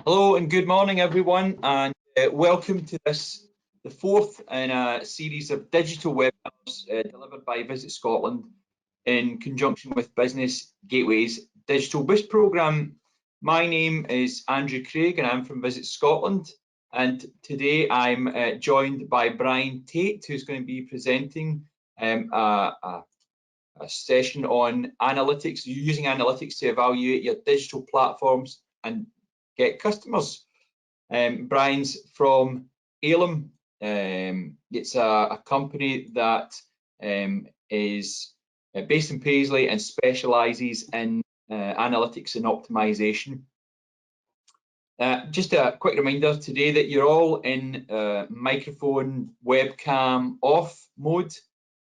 Hello and good morning, everyone, and welcome to the fourth in a series of digital webinars delivered by Visit Scotland in conjunction with Business Gateway's Digital Boost programme. My name is Andrew Craig and I'm from Visit Scotland, and today I'm joined by Brian Tate, who's going to be presenting a session on analytics, using analytics to evaluate your digital platforms and get customers. Brian's from Elam. It's a company that is based in Paisley and specialises in analytics and optimisation. Just a quick reminder today that you're all in microphone, webcam off mode.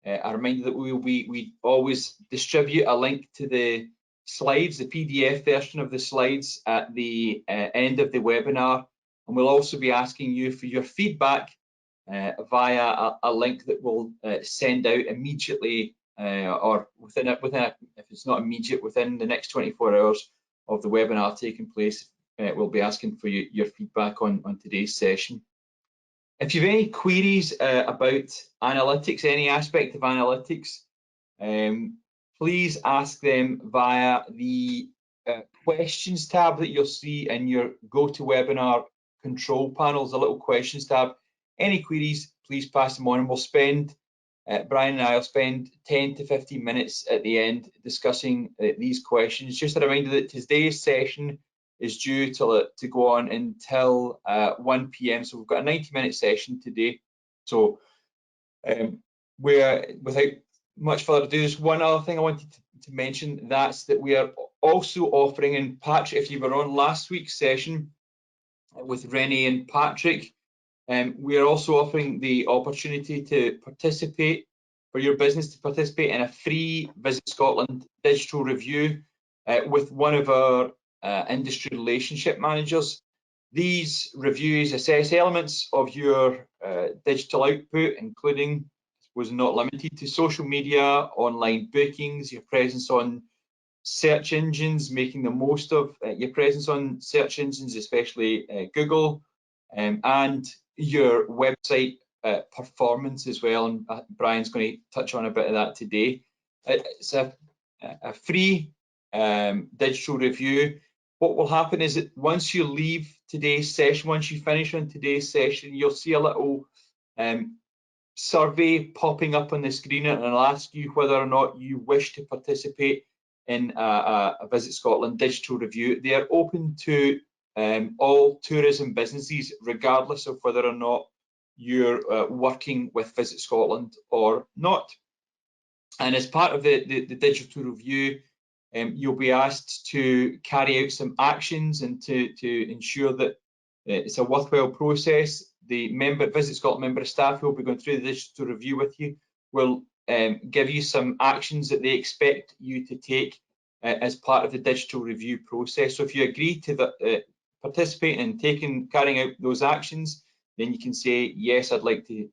A reminder that we always distribute a link to the slides, the PDF version of the slides at the end of the webinar, and we'll also be asking you for your feedback via a link that we'll send out immediately or within if it's not immediate, within the next 24 hours of the webinar taking place. We'll be asking for your feedback on today's session. If you have any queries about analytics, any aspect of analytics, please ask them via the questions tab that you'll see in your GoToWebinar control panel. There's a little questions tab. Any queries, please pass them on, and we'll spend, Brian and I will spend 10 to 15 minutes at the end discussing these questions. Just a reminder that today's session is due to go on until 1 p.m. So we've got a 90-minute session today. So without much further ado, there's one other thing I wanted to mention. That's that we are also offering, and Patrick, if you were on last week's session with Renee and Patrick, we are also offering the opportunity to participate, for your business to participate in a free Visit Scotland digital review with one of our industry relationship managers. These reviews assess elements of your digital output, including, was not limited to, social media, online bookings, your presence on search engines, making the most of your presence on search engines, especially Google, and your website performance as well. And Brian's going to touch on a bit of that today. It's a free digital review. What will happen is that once you leave today's session, once you finish on today's session, you'll see a little survey popping up on the screen, and it'll ask you whether or not you wish to participate in a Visit Scotland digital review. They are open to all tourism businesses, regardless of whether or not you're working with Visit Scotland or not. And as part of the digital review, you'll be asked to carry out some actions and to ensure that it's a worthwhile process. The Visit Scotland member of staff who will be going through the digital review with you will give you some actions that they expect you to take as part of the digital review process. So if you agree to participate in carrying out those actions, then you can say, yes, I'd like to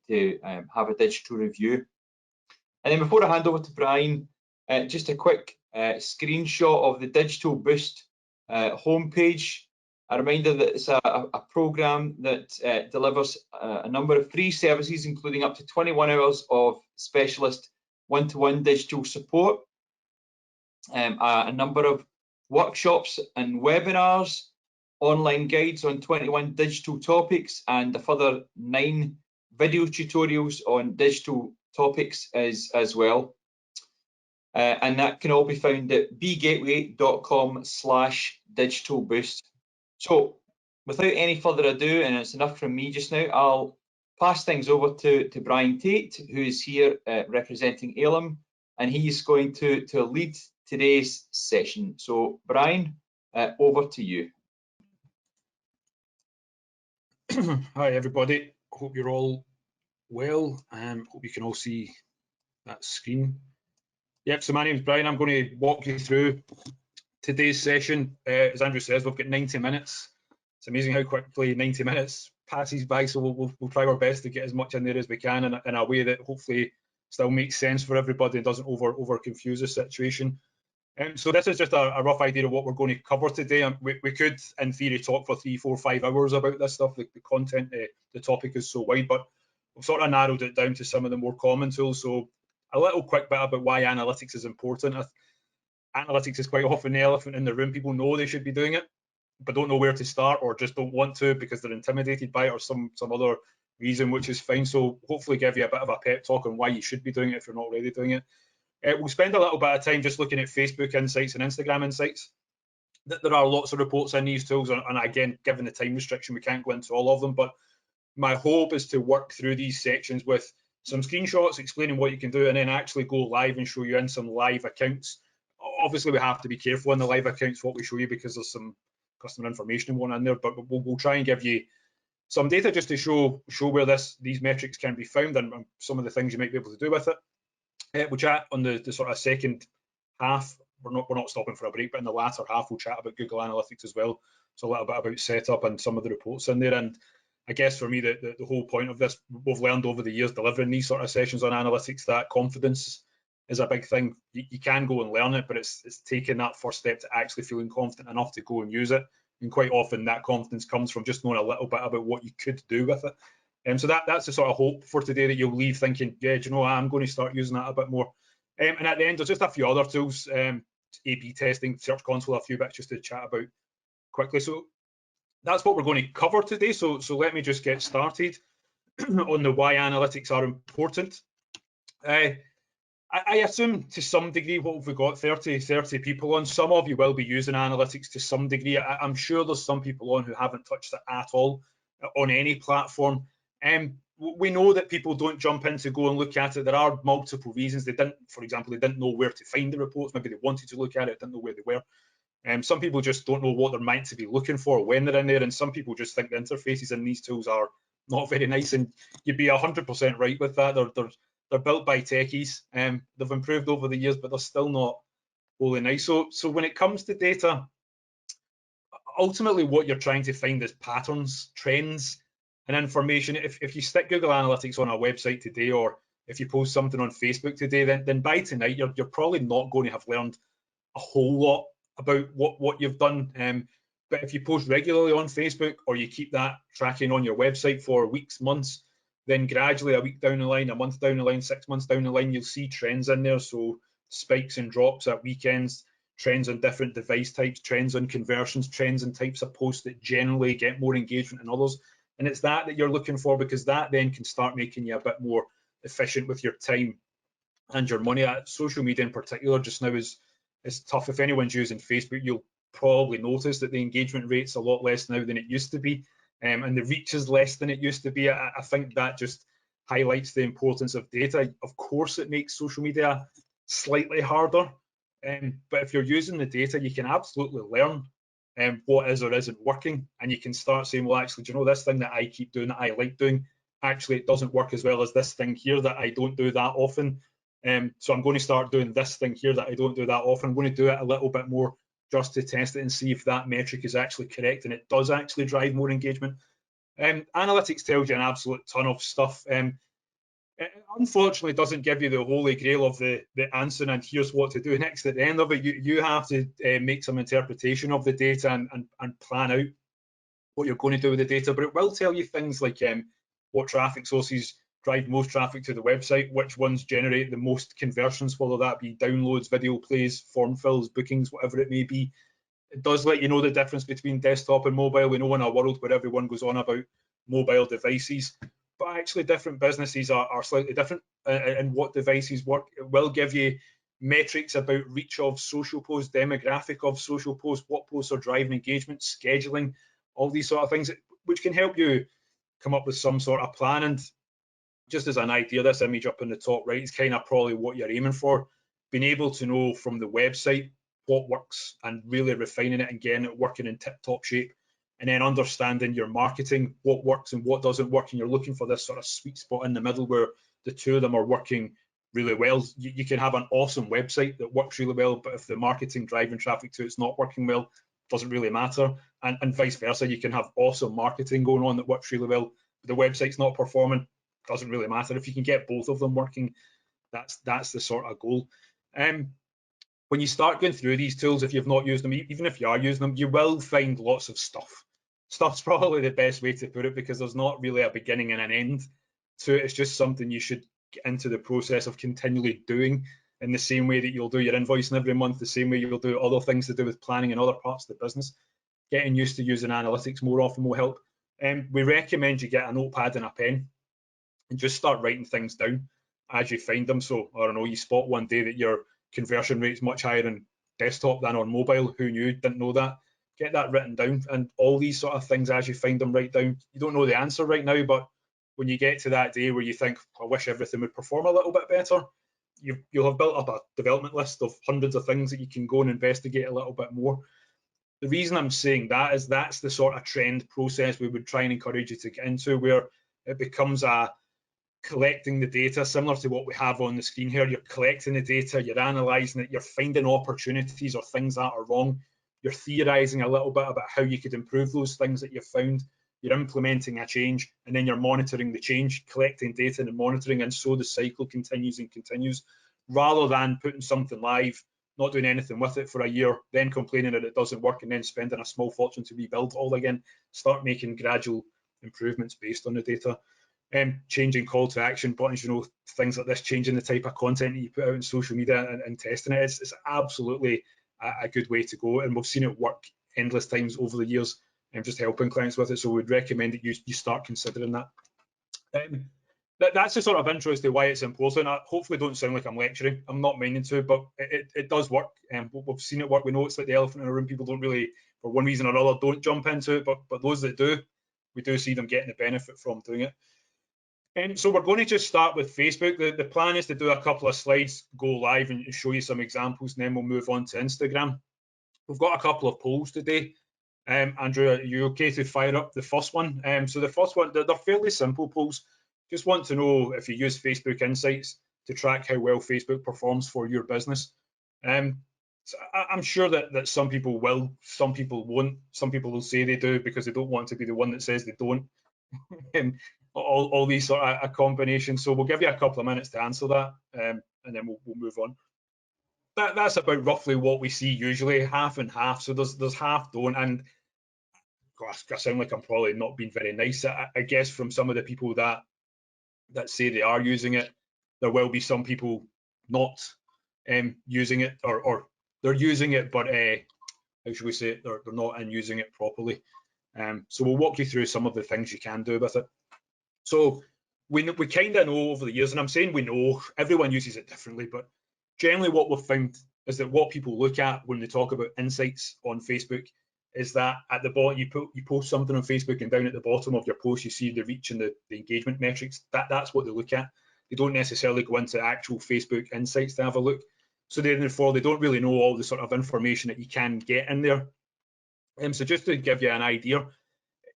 have a digital review. And then before I hand over to Brian, just a quick screenshot of the Digital Boost homepage. A reminder that it's a programme that delivers a number of free services, including up to 21 hours of specialist one-to-one digital support, a number of workshops and webinars, online guides on 21 digital topics, and a further 9 video tutorials on digital topics as well. And that can all be found at bgateway.com/digitalboost. So without any further ado, and it's enough from me just now, I'll pass things over to Brian Tate, who is here representing Elam, and he's going to lead today's session. So Brian, over to you. Hi everybody, hope you're all well. Hope you can all see that screen. Yep, so my name's Brian. I'm going to walk you through today's session. As Andrew says, we've got 90 minutes. It's amazing how quickly 90 minutes passes by, so we'll try our best to get as much in there as we can in a way that hopefully still makes sense for everybody and doesn't over confuse the situation. So this is just a rough idea of what we're going to cover today. We could, in theory, talk for 3, 4, 5 hours about this stuff. The content, the topic is so wide, but we've sort of narrowed it down to some of the more common tools. So a little quick bit about why analytics is important. Analytics is quite often the elephant in the room. People know they should be doing it, but don't know where to start, or just don't want to because they're intimidated by it, or some other reason, which is fine. So hopefully give you a bit of a pep talk on why you should be doing it if you're not already doing it. We'll spend a little bit of time just looking at Facebook insights and Instagram insights. There are lots of reports in these tools, and again, given the time restriction, we can't go into all of them, but my hope is to work through these sections with some screenshots explaining what you can do, and then actually go live and show you in some live accounts. Obviously, we have to be careful in the live accounts what we show you because there's some customer information going in there, but we'll try and give you some data just to show where these metrics can be found and some of the things you might be able to do with it. We'll chat on the sort of second half. We're not stopping for a break, but in the latter half we'll chat about Google Analytics as well. So a little bit about setup and some of the reports in there. And I guess for me, the whole point of this, we've learned over the years delivering these sort of sessions on analytics that confidence is a big thing. You can go and learn it, but it's taking that first step to actually feeling confident enough to go and use it. And quite often that confidence comes from just knowing a little bit about what you could do with it. So that's the sort of hope for today, that you'll leave thinking, yeah, do you know what, I'm going to start using that a bit more. And at the end, there's just a few other tools, A/B testing, Search Console, a few bits just to chat about quickly. So that's what we're going to cover today. So let me just get started on the why analytics are important. I assume to some degree, what have we got, 30 people on? Some of you will be using analytics to some degree. I'm sure there's some people on who haven't touched it at all on any platform. We know that people don't jump in to go and look at it. There are multiple reasons. For example, they didn't know where to find the reports. Maybe they wanted to look at it, didn't know where they were. Some people just don't know what they're meant to be looking for when they're in there, and some people just think the interfaces in these tools are not very nice. And you'd be 100% right with that. They're built by techies. They've improved over the years, but they're still not wholly nice. So when it comes to data, ultimately what you're trying to find is patterns, trends, and information. If you stick Google Analytics on a website today, or if you post something on Facebook today, then by tonight you're probably not going to have learned a whole lot about what you've done. But if you post regularly on Facebook, or you keep that tracking on your website for weeks, months, then gradually a week down the line, a month down the line, 6 months down the line, you'll see trends in there. So spikes and drops at weekends, trends on different device types, trends on conversions, trends and types of posts that generally get more engagement than others. And it's that you're looking for, because that then can start making you a bit more efficient with your time and your money. Social media in particular just now is tough. If anyone's using Facebook, you'll probably notice that the engagement rate's a lot less now than it used to be, and the reach is less than it used to be. I think that just highlights the importance of data. Of course, it makes social media slightly harder, but if you're using the data, you can absolutely learn what is or isn't working, and you can start saying, well, actually, do you know, this thing that I keep doing, that I like doing, actually it doesn't work as well as this thing here that I don't do that often. So I'm going to start doing this thing here that I don't do that often. I'm going to do it a little bit more just to test it and see if that metric is actually correct and it does actually drive more engagement. Analytics tells you an absolute ton of stuff. It unfortunately doesn't give you the holy grail of the answer and here's what to do next at the end of it. You have to make some interpretation of the data and plan out what you're going to do with the data, but it will tell you things like what traffic sources drive most traffic to the website, which ones generate the most conversions, whether that be downloads, video plays, form fills, bookings, whatever it may be. It does let you know the difference between desktop and mobile. We know in a world where everyone goes on about mobile devices, but actually different businesses are slightly different in what devices work. It will give you metrics about reach of social posts, demographic of social posts, what posts are driving engagement, scheduling, all these sort of things, which can help you come up with some sort of plan. And just as an idea, this image up in the top right is kind of probably what you're aiming for, being able to know from the website what works and really refining it and getting it working in tip-top shape, and then understanding your marketing, what works and what doesn't work, and you're looking for this sort of sweet spot in the middle where the two of them are working really well. You can have an awesome website that works really well, but if the marketing driving traffic to it's not working well, it doesn't really matter, and vice versa. You can have awesome marketing going on that works really well, but the website's not performing, doesn't really matter. If you can get both of them working, that's the sort of goal. when you start going through these tools, if you've not used them, even if you are using them, you will find lots of stuff. Stuff's probably the best way to put it, because there's not really a beginning and an end to it. It's just something you should get into the process of continually doing, in the same way that you'll do your invoicing every month, the same way you'll do other things to do with planning and other parts of the business. Getting used to using analytics more often will help. We recommend you get a notepad and a pen and just start writing things down as you find them. So, I don't know, you spot one day that your conversion rate's much higher on desktop than on mobile. Who knew? Didn't know that. Get that written down, and all these sort of things, as you find them, write down. You don't know the answer right now, but when you get to that day where you think, I wish everything would perform a little bit better, you'll have built up a development list of hundreds of things that you can go and investigate a little bit more. The reason I'm saying that is that's the sort of trend process we would try and encourage you to get into, where it becomes a collecting the data, similar to what we have on the screen here. You're collecting the data, you're analysing it, you're finding opportunities or things that are wrong, you're theorising a little bit about how you could improve those things that you've found, you're implementing a change, and then you're monitoring the change, collecting data and monitoring, and so the cycle continues and continues, rather than putting something live, not doing anything with it for a year, then complaining that it doesn't work, and then spending a small fortune to rebuild it all again. Start making gradual improvements based on the data. Changing call to action buttons, you know, things like this, changing the type of content that you put out on social media and testing it. It's absolutely a good way to go, and we've seen it work endless times over the years, and just helping clients with it. So we'd recommend that you start considering that. That's the sort of intro as to why it's important. I hopefully don't sound like I'm lecturing. I'm not meaning to, but it does work. We've seen it work. We know it's like the elephant in the room. People don't really, for one reason or another, don't jump into it, but those that do, we do see them getting the benefit from doing it. So we're going to just start with Facebook. The plan is to do a couple of slides, go live and show you some examples, and then we'll move on to Instagram. We've got a couple of polls today. Andrew, are you okay to fire up the first one? So the first one, they're fairly simple polls. Just want to know if you use Facebook Insights to track how well Facebook performs for your business. So I'm sure that some people will, some people won't. Some people will say they do because they don't want to be the one that says they don't. All these sort of combinations. So we'll give you a couple of minutes to answer that, and then we'll move on. That's about roughly what we see usually, half and half. So there's half don't, and gosh, I sound like I'm probably not being very nice. I guess from some of the people that say they are using it, there will be some people not using it, or they're using it, but how should we say it? They're not in using it properly. So we'll walk you through some of the things you can do with it. So we kind of know over the years, and I'm saying we know, everyone uses it differently, but generally what we've found is that what people look at when they talk about insights on Facebook is that at the bottom, you post something on Facebook, and down at the bottom of your post, you see the reach and the engagement metrics. That's what they look at. They don't necessarily go into actual Facebook Insights to have a look. So therefore, they don't really know all the sort of information that you can get in there. So just to give you an idea,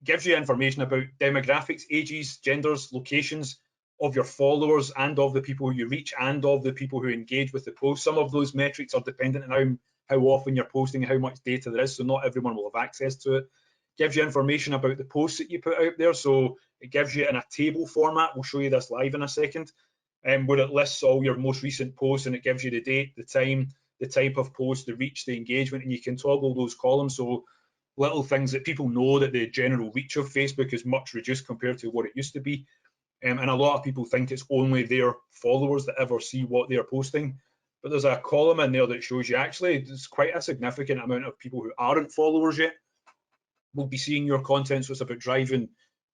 gives you information about demographics, ages, genders, locations of your followers and of the people who you reach and of the people who engage with the post. Some of those metrics are dependent on how often you're posting and how much data there is, so not everyone will have access to it. Gives you information about the posts that you put out there, so it gives you in a table format. We'll show you this live in a second, where it lists all your most recent posts, and it gives you the date, the time, the type of post, the reach, the engagement, and you can toggle those columns. So little things that people know that the general reach of Facebook is much reduced compared to what it used to be. And a lot of people think it's only their followers that ever see what they're posting. But there's a column in there that shows you actually there's quite a significant amount of people who aren't followers yet will be seeing your content. So it's about driving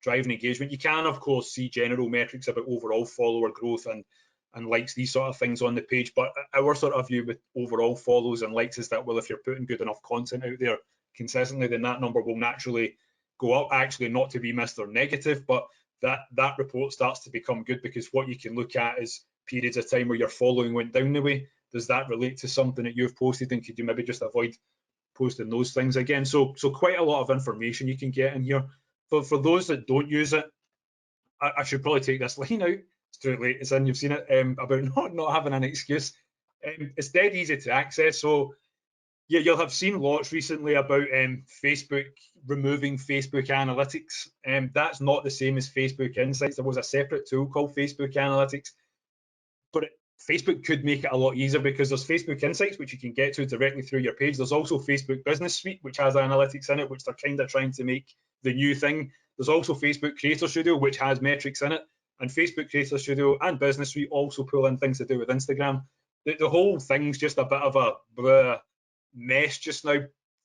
engagement. You can, of course, see general metrics about overall follower growth and likes, these sort of things on the page. But our sort of view with overall follows and likes is that, well, if you're putting good enough content out there consistently, then that number will naturally go up. Actually, not to be Mr. Negative, but that report starts to become good, because what you can look at is periods of time where your following went down the way. Does that relate to something that you've posted, and could you maybe just avoid posting those things again? So quite a lot of information you can get in here. For those that don't use it, I should probably take this line out. It's too late. It's in. You've seen it about not having an excuse. It's dead easy to access. So yeah, you'll have seen lots recently about Facebook removing Facebook Analytics. That's not the same as Facebook Insights. There was a separate tool called Facebook Analytics, but Facebook could make it a lot easier because there's Facebook Insights, which you can get to directly through your page. There's also Facebook Business Suite, which has analytics in it, which they're kind of trying to make the new thing. There's also Facebook Creator Studio, which has metrics in it. And Facebook Creator Studio and Business Suite also pull in things to do with Instagram. The whole thing's just a bit of a mess just now.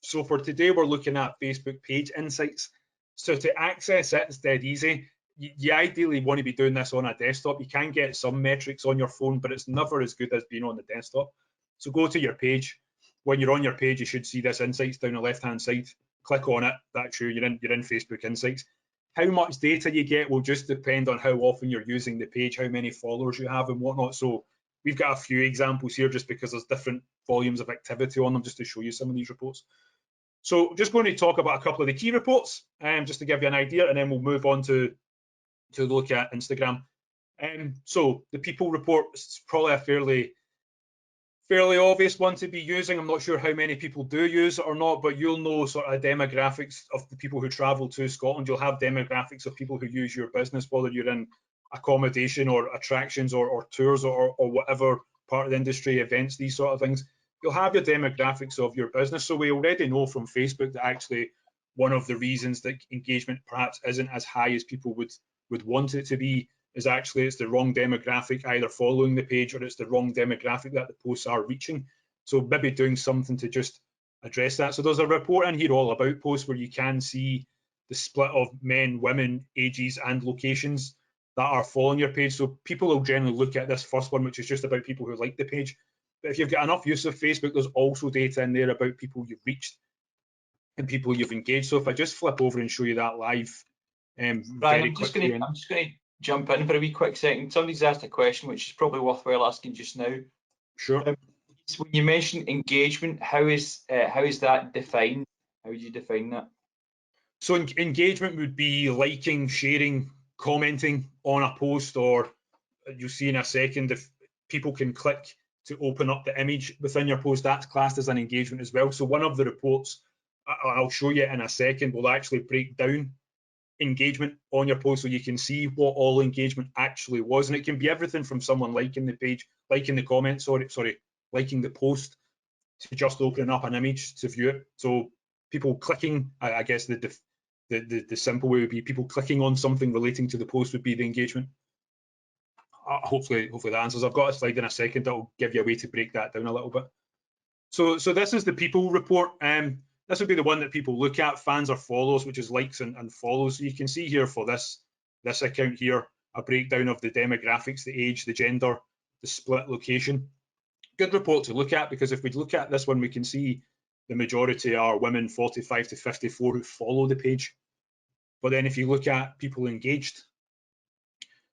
So for today, we're looking at Facebook Page Insights. So to access it, it's dead easy. You ideally want to be doing this on a desktop. You can get some metrics on your phone, but it's never as good as being on the desktop. So go to your page. When you're on your page, you should see this Insights down the left-hand side. Click on it. That's true. You're in Facebook Insights. How much data you get will just depend on how often you're using the page, how many followers you have and whatnot. So we've got a few examples here just because there's different volumes of activity on them, just to show you some of these reports. So just going to talk about a couple of the key reports, just to give you an idea, and then we'll move on to look at Instagram. So the people report is probably a fairly obvious one to be using. I'm not sure how many people do use it or not, but you'll know sort of demographics of the people who travel to Scotland. You'll have demographics of people who use your business, whether you're in accommodation or attractions or tours or whatever part of the industry, events, these sort of things. You'll have your demographics of your business. So we already know from Facebook that actually one of the reasons that engagement perhaps isn't as high as people would want it to be is actually it's the wrong demographic either following the page or it's the wrong demographic that the posts are reaching. So maybe doing something to just address that. So there's a report in here all about posts where you can see the split of men, women, ages and locations that are following your page. So people will generally look at this first one, which is just about people who like the page. But if you've got enough use of Facebook, there's also data in there about people you've reached and people you've engaged. So if I just flip over and show you that live, Brian, I'm just going to jump in for a wee quick second. Somebody's asked a question which is probably worthwhile asking just now. Sure. So when you mention engagement, how is that defined? How would you define that? So engagement would be liking, sharing, commenting on a post, or you'll see in a second if people can click to open up the image within your post, that's classed as an engagement as well. So one of the reports, I'll show you in a second, will actually break down engagement on your post so you can see what all engagement actually was. And it can be everything from someone liking the page, liking the comment, liking the post, to just opening up an image to view it. So people clicking, I guess the simple way would be people clicking on something relating to the post would be the engagement. Hopefully that answers. I've got a slide in a second that will give you a way to break that down a little bit. So this is the people report. This would be the one that people look at, fans or follows, which is likes and follows. So you can see here for this account here, a breakdown of the demographics, the age, the gender, the split location. Good report to look at, because if we look at this one, we can see the majority are women 45 to 54 who follow the page. But then if you look at people engaged,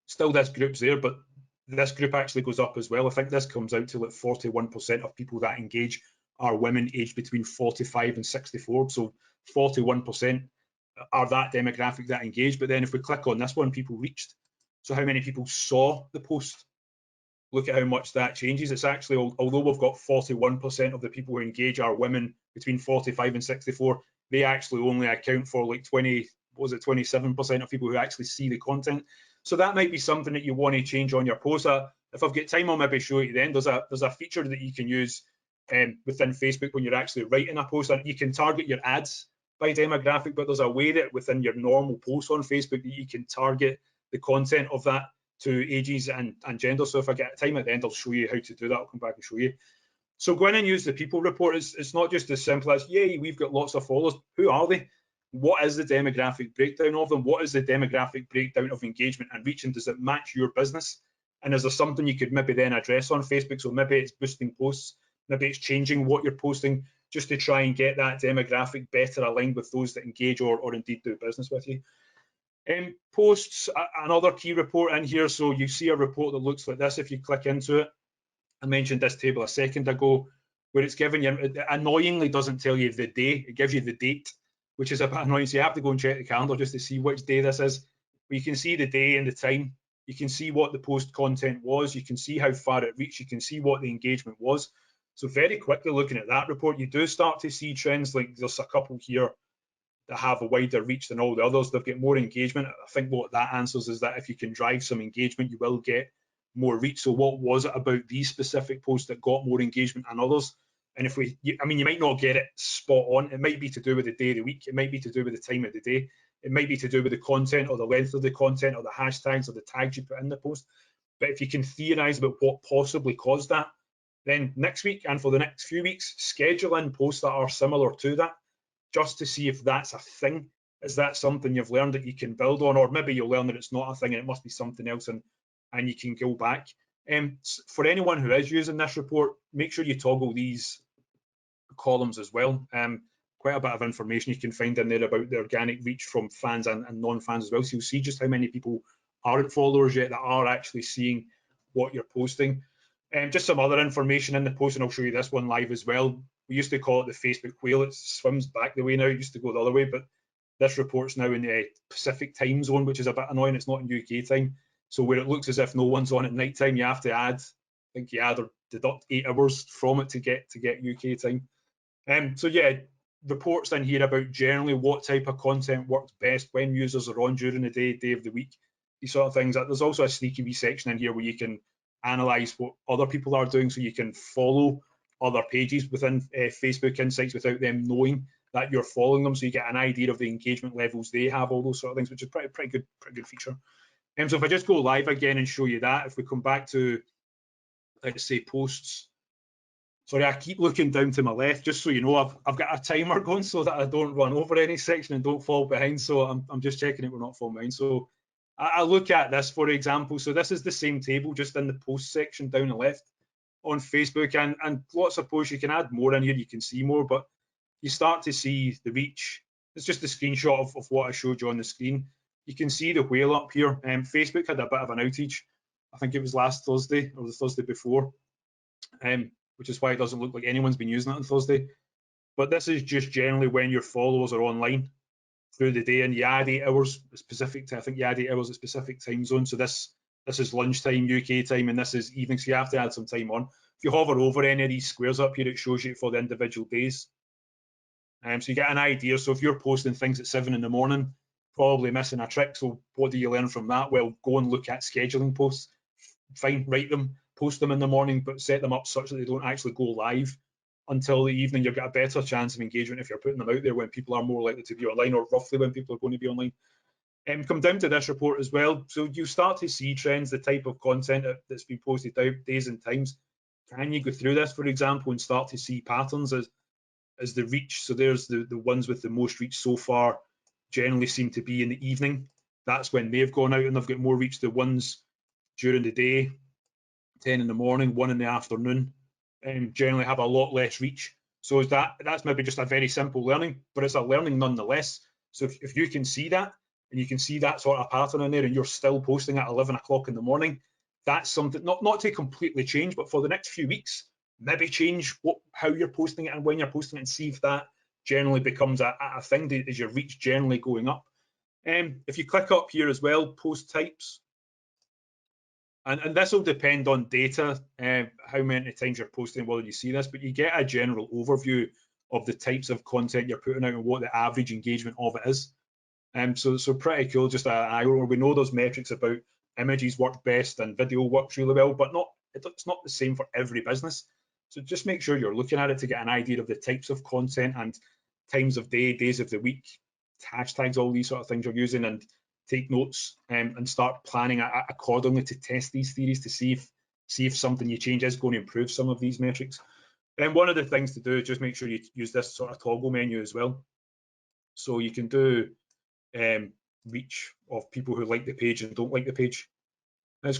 still this group's there, but this group actually goes up as well. I think this comes out to like 41% of people that engage are women aged between 45 and 64. So 41% are that demographic that engage. But then if we click on this one, people reached. So how many people saw the post? Look at how much that changes. It's actually, although we've got 41% of the people who engage are women between 45 and 64, they actually only account for like 27% of people who actually see the content. So that might be something that you want to change on your post. If I've got time, I'll maybe show you then. There's a feature that you can use within Facebook when you're actually writing a post. You can target your ads by demographic, but there's a way that within your normal post on Facebook that you can target the content of that to ages and gender. So if I get time at the end, I'll show you how to do that. I'll come back and show you. So go in and use the people report. It's not just as simple as, yay, we've got lots of followers. Who are they? What is the demographic breakdown of them? What is the demographic breakdown of engagement and reach? And does it match your business? And is there something you could maybe then address on Facebook? So maybe it's boosting posts, maybe it's changing what you're posting just to try and get that demographic better aligned with those that engage or indeed do business with you. Posts, another key report in here. So you see a report that looks like this if you click into it. I mentioned this table a second ago, where it's giving you, it annoyingly doesn't tell you the day, it gives you the date, which is a bit annoying. So you have to go and check the calendar just to see which day this is. But you can see the day and the time. You can see what the post content was. You can see how far it reached. You can see what the engagement was. So very quickly looking at that report, you do start to see trends. Like there's a couple here that have a wider reach than all the others. They've got more engagement. I think what that answers is that if you can drive some engagement, you will get more reach. So what was it about these specific posts that got more engagement than others? And if we, I mean, you might not get it spot on. It might be to do with the day of the week. It might be to do with the time of the day. It might be to do with the content or the length of the content or the hashtags or the tags you put in the post. But if you can theorize about what possibly caused that, then next week and for the next few weeks, schedule in posts that are similar to that, just to see if that's a thing. Is that something you've learned that you can build on? Or maybe you'll learn that it's not a thing and it must be something else, and you can go back. For anyone who is using this report, make sure you toggle these columns as well. Quite a bit of information you can find in there about the organic reach from fans and non-fans as well. So you'll see just how many people aren't followers yet that are actually seeing what you're posting. Just some other information in the post, and I'll show you this one live as well. We used to call it the Facebook whale. It swims back the way now. It used to go the other way, but this report's now in the Pacific time zone, which is a bit annoying. It's not in UK time. So where it looks as if no one's on at night time, you have to add, I think you add or deduct 8 hours from it to get UK time. So yeah, reports in here about generally what type of content works best when users are on during the day of the week, these sort of things. There's also a sneaky wee section in here where you can analyze what other people are doing, so you can follow other pages within Facebook Insights without them knowing that you're following them, so you get an idea of the engagement levels they have, all those sort of things, which is pretty good feature. So if I just go live again and show you that, if we come back to, let's say, posts. Sorry, I keep looking down to my left, just so you know, I've got a timer going so that I don't run over any section and don't fall behind. So I'm just checking that we're not falling behind. So I look at this, for example. So this is the same table, just in the post section down the left on Facebook, and lots of posts. You can add more in here, you can see more, but you start to see the reach. It's just a screenshot of what I showed you on the screen. You can see the whale up here. Facebook had a bit of an outage. I think it was last Thursday or the Thursday before, which is why it doesn't look like anyone's been using it on Thursday. But this is just generally when your followers are online through the day, and you add 8 hours specific to, I think you add 8 hours at specific time zone. So this is lunchtime UK time, and this is evening, so you have to add some time on. If you hover over any of these squares up here, it shows you for the individual days. So you get an idea. So if you're posting things at 7 in the morning, probably missing a trick. So what do you learn from that? Well, go and look at scheduling posts. Fine, write them, post them in the morning, but set them up such that they don't actually go live until the evening. You've got a better chance of engagement if you're putting them out there when people are more likely to be online, or roughly when people are going to be online. Come down to this report as well. So you start to see trends, the type of content that's been posted out, days and times. Can you go through this, for example, and start to see patterns as the reach? So there's the ones with the most reach so far generally seem to be in the evening. That's when they've gone out and they've got more reach. The ones during the day, 10 in the morning, 1 in the afternoon, generally have a lot less reach. So that's maybe just a very simple learning, but it's a learning nonetheless. So if you can see that, and you can see that sort of pattern in there, and you're still posting at 11 o'clock in the morning, that's something not to completely change, but for the next few weeks, maybe change how you're posting it and when you're posting it, and see if that generally becomes a thing. Is your reach generally going up? If you click up here as well, post types, and this will depend on data, how many times you're posting, whether you see this, but you get a general overview of the types of content you're putting out and what the average engagement of it is. So pretty cool. Just we know those metrics about images work best and video works really well, but it's not the same for every business. So just make sure you're looking at it to get an idea of the types of content and times of day, days of the week, hashtags, all these sort of things you're using, and take notes and start planning accordingly to test these theories to see if something you change is going to improve some of these metrics. And one of the things to do is just make sure you use this sort of toggle menu as well. So you can do reach of people who like the page and don't like the page,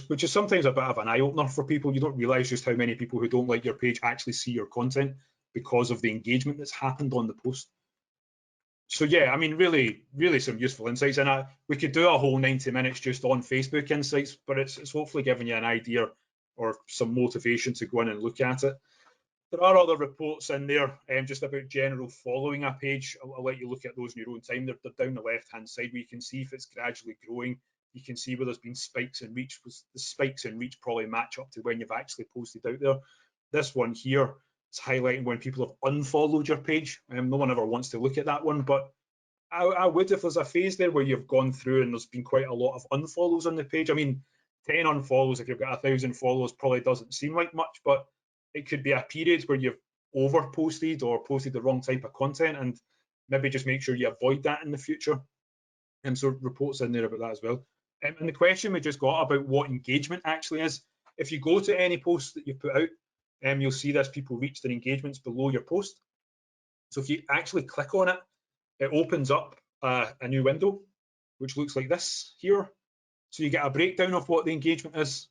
which is sometimes a bit of an eye-opener for people. You don't realize just how many people who don't like your page actually see your content because of the engagement that's happened on the post. So yeah, I mean, really some useful insights, and we could do a whole 90 minutes just on Facebook Insights, but it's hopefully giving you an idea or some motivation to go in and look at it. There are other reports in there just about general following a page. I'll let you look at those in your own time. They're down the left-hand side, where you can see if it's gradually growing. You can see where there's been spikes in reach. The spikes in reach probably match up to when you've actually posted out there. This one here, it's highlighting when people have unfollowed your page. No one ever wants to look at that one, but I would if there's a phase there where you've gone through and there's been quite a lot of unfollows on the page. I mean, 10 unfollows, if you've got 1,000 followers, probably doesn't seem like much, but it could be a period where you've over posted or posted the wrong type of content, and maybe just make sure you avoid that in the future. And so reports in there about that as well. And the question we just got about what engagement actually is, if you go to any post that you've put out, you'll see this people reached their engagements below your post. So if you actually click on it, it opens up a new window, which looks like this here. So you get a breakdown of what the engagement is.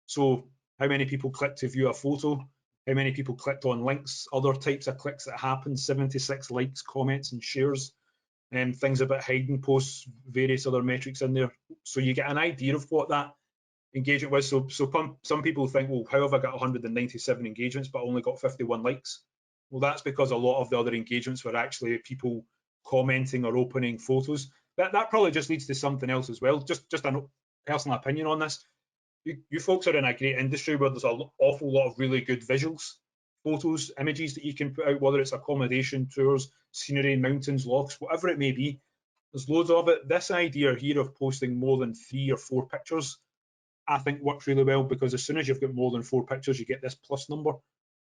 So how many people clicked to view a photo, how many people clicked on links, other types of clicks that happen, 76 likes, comments and shares, and things about hiding posts, various other metrics in there. So you get an idea of what that engagement was. So some people think, well, how have I got 197 engagements but only got 51 likes? Well, that's because a lot of the other engagements were actually people commenting or opening photos. That probably just leads to something else as well. Just a personal opinion on this. You folks are in a great industry where there's an awful lot of really good visuals, photos, images that you can put out, whether it's accommodation, tours, scenery, mountains, lochs, whatever it may be. There's loads of it. This idea here of posting more than 3 or 4 pictures, I think works really well, because as soon as you've got more than 4 pictures, you get this plus number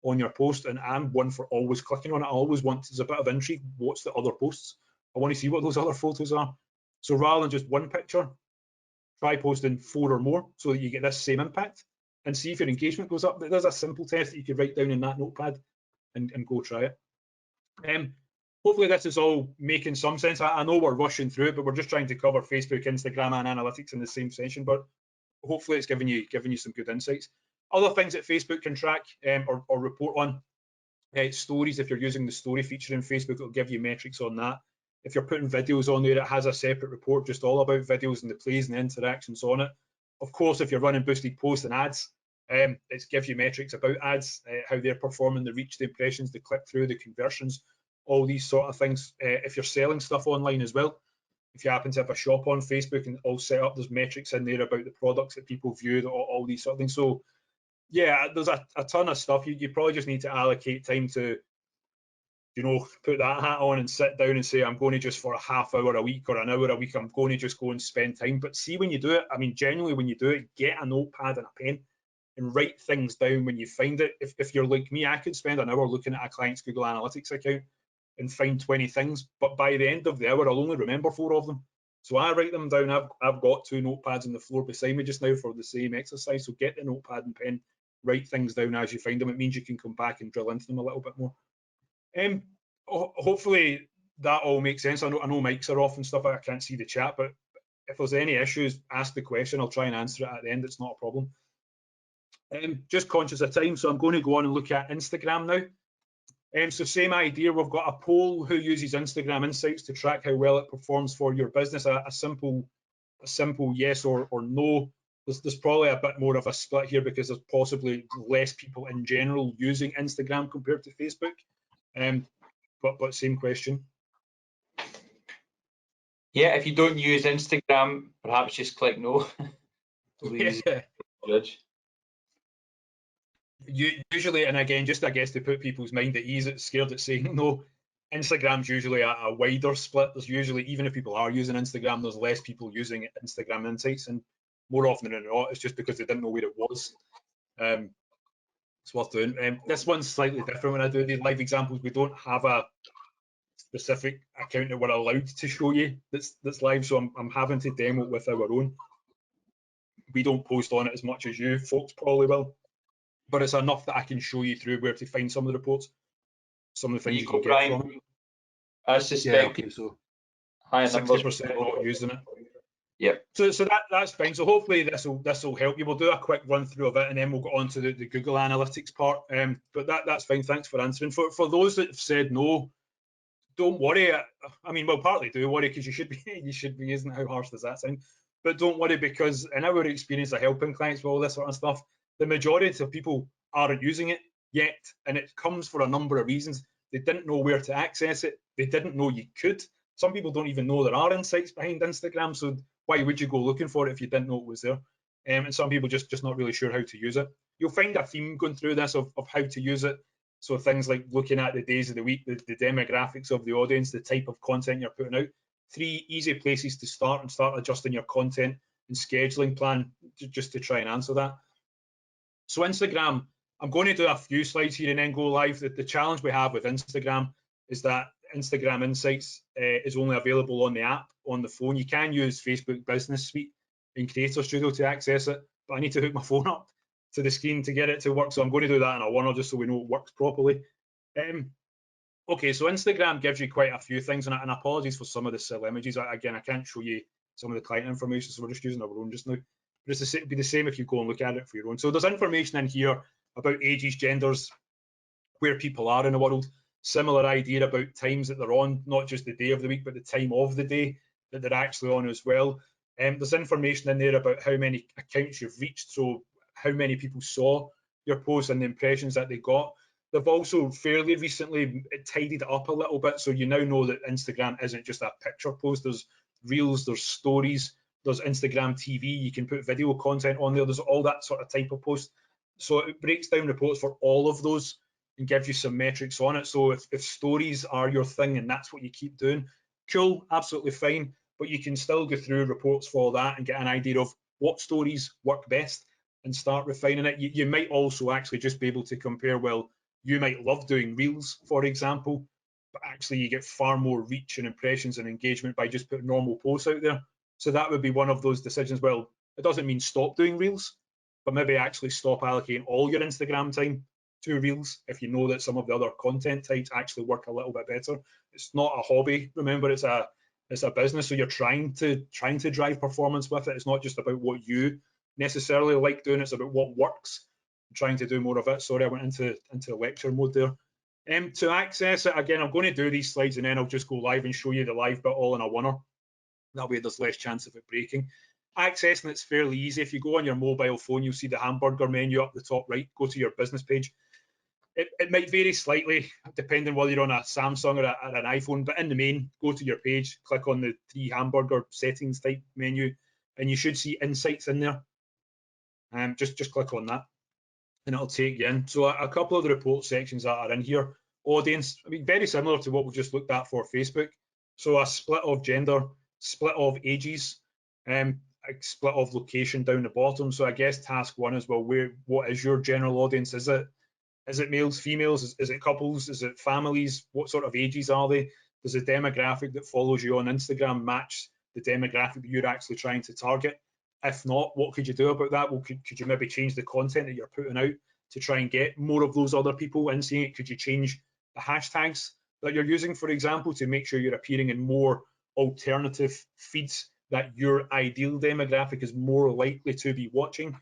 on your post, and I'm one for always clicking on it. I always want, there's a bit of intrigue, what's the other posts? I want to see what those other photos are. So rather than just 1 picture, try posting 4 or more so that you get this same impact, and see if your engagement goes up. There's a simple test that you could write down in that notepad and go try it. Hopefully this is all making some sense. I know we're rushing through it, but we're just trying to cover Facebook, Instagram and analytics in the same session, but hopefully it's giving you some good insights. Other things that Facebook can track or report on, stories. If you're using the story feature in Facebook, it'll give you metrics on that. If you're putting videos on there, it has a separate report just all about videos and the plays and the interactions on it. Of course, if you're running boosted posts and ads, it gives you metrics about ads, how they're performing, the reach, the impressions, the click-through, the conversions, all these sort of things. If you're selling stuff online as well, if you happen to have a shop on Facebook and all set up, there's metrics in there about the products that people viewed, all these sort of things. So yeah, there's a ton of stuff. You probably just need to allocate time to, put that hat on and sit down and say, I'm going to just for a half hour a week or an hour a week, I'm going to just go and spend time. But see, when you do it, I mean, genuinely, when you do it, get a notepad and a pen and write things down when you find it. If you're like me, I could spend an hour looking at a client's Google Analytics account and find 20 things, but by the end of the hour, I'll only remember 4 of them. So I write them down. I've got 2 notepads on the floor beside me just now for the same exercise. So get the notepad and pen, write things down as you find them. It means you can come back and drill into them a little bit more. Hopefully that all makes sense. I know mics are off and stuff. I can't see the chat, but if there's any issues, ask the question. I'll try and answer it at the end. It's not a problem. Just conscious of time, so I'm going to go on and look at Instagram now. So same idea, we've got a poll who uses Instagram Insights to track how well it performs for your business. A simple yes or no. There's probably a bit more of a split here because there's possibly less people in general using Instagram compared to Facebook. But same question. Yeah, if you don't use Instagram, perhaps just click no. Yeah. Usually, and again, just I guess to put people's mind at ease, it's scared at saying no. Instagram's usually a wider split. There's usually, even if people are using Instagram, there's less people using Instagram Insights, and more often than not, it's just because they didn't know where it was. It's worth doing. This one's slightly different. When I do these live examples, we don't have a specific account that we're allowed to show you that's live, so I'm having to demo it with our own. We don't post on it as much as you folks probably will, but it's enough that I can show you through where to find some of the reports, some of the things you can get from it. I suspect so higher numbers 60% not using it. Yep. So that's fine. So hopefully this will help you. We'll do a quick run through of it and then we'll go on to the Google Analytics part. But that's fine. Thanks for answering. For those that have said no, don't worry. I mean, well, partly do worry because you should be using it. How harsh does that sound? But don't worry, because in our experience of helping clients with all this sort of stuff, the majority of people aren't using it yet, and it comes for a number of reasons. They didn't know where to access it. They didn't know you could. Some people don't even know there are insights behind Instagram, so why would you go looking for it if you didn't know it was there? And some people just not really sure how to use it. You'll find a theme going through this of how to use it. So things like looking at the days of the week, the demographics of the audience, the type of content you're putting out. 3 easy places to start adjusting your content and scheduling plan, just to try and answer that. So Instagram, I'm going to do a few slides here and then go live. The challenge we have with Instagram is that Instagram Insights is only available on the app, on the phone. You can use Facebook Business Suite in Creator Studio to access it, but I need to hook my phone up to the screen to get it to work. So I'm going to do that in a while just so we know it works properly. Okay, so Instagram gives you quite a few things, and apologies for some of the still images. Again, I can't show you some of the client information, so we're just using our own just now. But it'd be the same if you go and look at it for your own. So there's information in here about ages, genders, where people are in the world. Similar idea about times that they're on, not just the day of the week, but the time of the day that they're actually on as well. There's information in there about how many accounts you've reached, so how many people saw your post and the impressions that they got. They've also fairly recently tidied it up a little bit, so you now know that Instagram isn't just a picture post. There's reels, there's stories, there's Instagram TV, you can put video content on there, there's all that sort of type of post. So it breaks down reports for all of those and gives you some metrics on it. So if stories are your thing and that's what you keep doing, cool, absolutely fine, but you can still go through reports for that and get an idea of what stories work best and start refining it. You might also actually just be able to compare, well, you might love doing reels, for example, but actually you get far more reach and impressions and engagement by just putting normal posts out there. So that would be one of those decisions. Well, it doesn't mean stop doing reels, but maybe actually stop allocating all your Instagram time to reels if you know that some of the other content types actually work a little bit better. It's not a hobby, remember, it's a business, so you're trying to drive performance with it. It's not just about what you necessarily like doing, it's about what works. I'm trying to do more of it. Sorry, I went into lecture mode there. To access it, again, I'm going to do these slides and then I'll just go live and show you the live bit all in a oneer. That way there's less chance of it breaking. Accessing it's fairly easy. If you go on your mobile phone, you'll see the hamburger menu up the top right. Go to your business page. It might vary slightly depending whether you're on a Samsung or an iPhone, but in the main, go to your page, click on the 3 hamburger settings type menu, and you should see insights in there. Just click on that and it'll take you in. So a couple of the report sections that are in here. Audience, I mean, very similar to what we just looked at for Facebook. So a split of gender, split of ages, a split of location down the bottom. So I guess task one is, well, what is your general audience? Is it males, females? Is it couples? Is it families? What sort of ages are they? Does the demographic that follows you on Instagram match the demographic that you're actually trying to target? If not, what could you do about that? Well, could you maybe change the content that you're putting out to try and get more of those other people in seeing it? Could you change the hashtags that you're using, for example, to make sure you're appearing in more alternative feeds that your ideal demographic is more likely to be watching?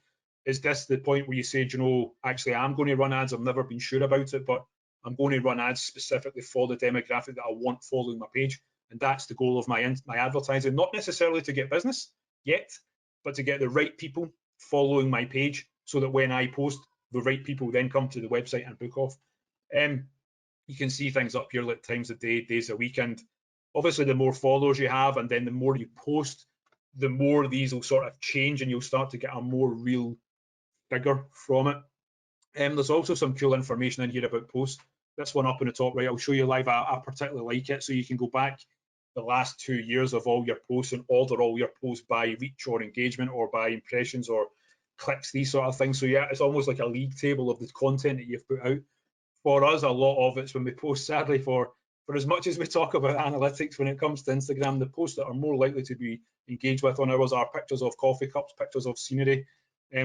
Is this the point where you say, you know, actually I'm going to run ads, I've never been sure about it, but I'm going to run ads specifically for the demographic that I want following my page, and that's the goal of my advertising, not necessarily to get business yet, but to get the right people following my page so that when I post, the right people then come to the website and book off. You can see things up here like times a day, days a week, and obviously the more followers you have and then the more you post, the more these will sort of change and you'll start to get a more real figure from it. There's also some cool information in here about posts. This one up in the top right, I'll show you live. I particularly like it, so you can go back the last 2 years of all your posts and order all your posts by reach or engagement or by impressions or clicks, these sort of things. So yeah, it's almost like a league table of the content that you've put out. For us, a lot of it's when we post, sadly, for as much as we talk about analytics when it comes to Instagram, the posts that are more likely to be engaged with on ours are pictures of coffee cups, pictures of scenery,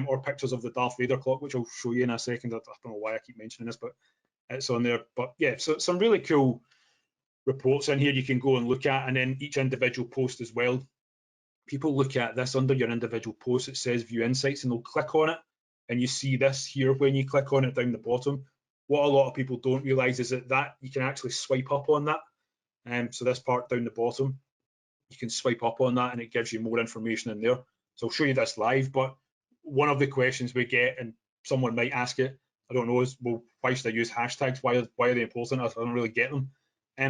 or pictures of the Darth Vader clock, which I'll show you in a second. I don't know why I keep mentioning this, but it's on there. But yeah, so some really cool reports in here you can go and look at, and then each individual post as well. People look at this under your individual post, it says view insights, and they'll click on it, and you see this here when you click on it down the bottom. What a lot of people don't realize is that you can actually swipe up on that. So this part down the bottom, you can swipe up on that and it gives you more information in there. So I'll show you this live, but one of the questions we get, and someone might ask it, I don't know, is, well, why should I use hashtags? Why are they important? I don't really get them.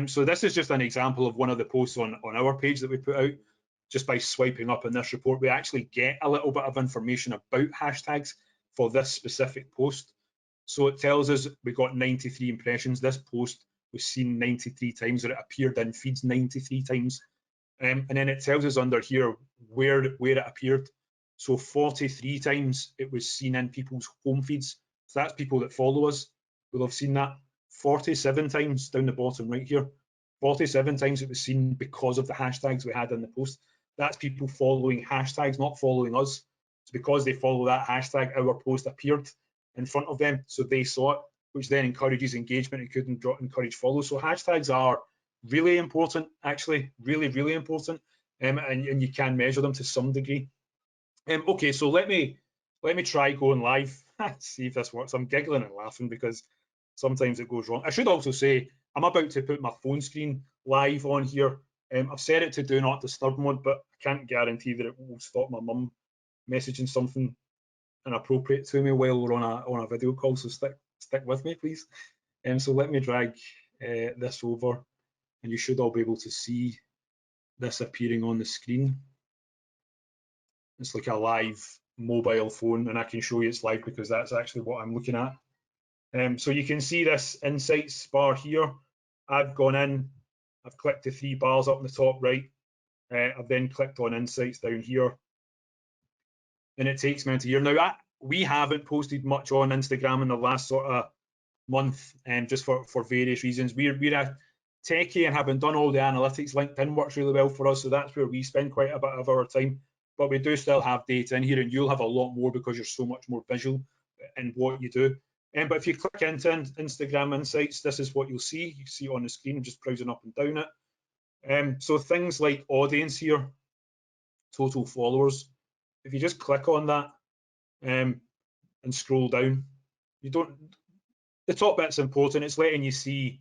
So this is just an example of one of the posts on our page that we put out. Just by swiping up in this report, we actually get a little bit of information about hashtags for this specific post. So it tells us we got 93 impressions. This post was seen 93 times, or it appeared in feeds 93 times. And then it tells us under here where it appeared. So 43 times it was seen in people's home feeds. So that's people that follow us will have seen that. 47 times down the bottom right here. 47 times it was seen because of the hashtags we had in the post. That's people following hashtags, not following us. It's because they follow that hashtag, our post appeared in front of them, so they saw it, which then encourages engagement and could encourage follow. So hashtags are really important, actually, really, really important, and you can measure them to some degree. Okay, so let me try going live, see if this works. I'm giggling and laughing because sometimes it goes wrong. I should also say I'm about to put my phone screen live on here. I've set it to do not disturb mode, but I can't guarantee that it will stop my mum messaging something inappropriate to me while we're on a video call. So stick with me, please. So let me drag this over, and you should all be able to see this appearing on the screen. It's like a live mobile phone, and I can show you it's live because that's actually what I'm looking at. So you can see this insights bar here. I've gone in, I've clicked the 3 bars up in the top right. I've then clicked on insights down here, and it takes me into here. Now, we haven't posted much on Instagram in the last sort of month, just for various reasons. We're a techie and having done all the analytics, LinkedIn works really well for us, so that's where we spend quite a bit of our time. But we do still have data in here, and you'll have a lot more because you're so much more visual in what you do. But if you click into Instagram Insights, this is what you'll see. You can see on the screen, just browsing up and down it. So things like audience here, total followers. If you just click on that and scroll down, the top bit's important. It's letting you see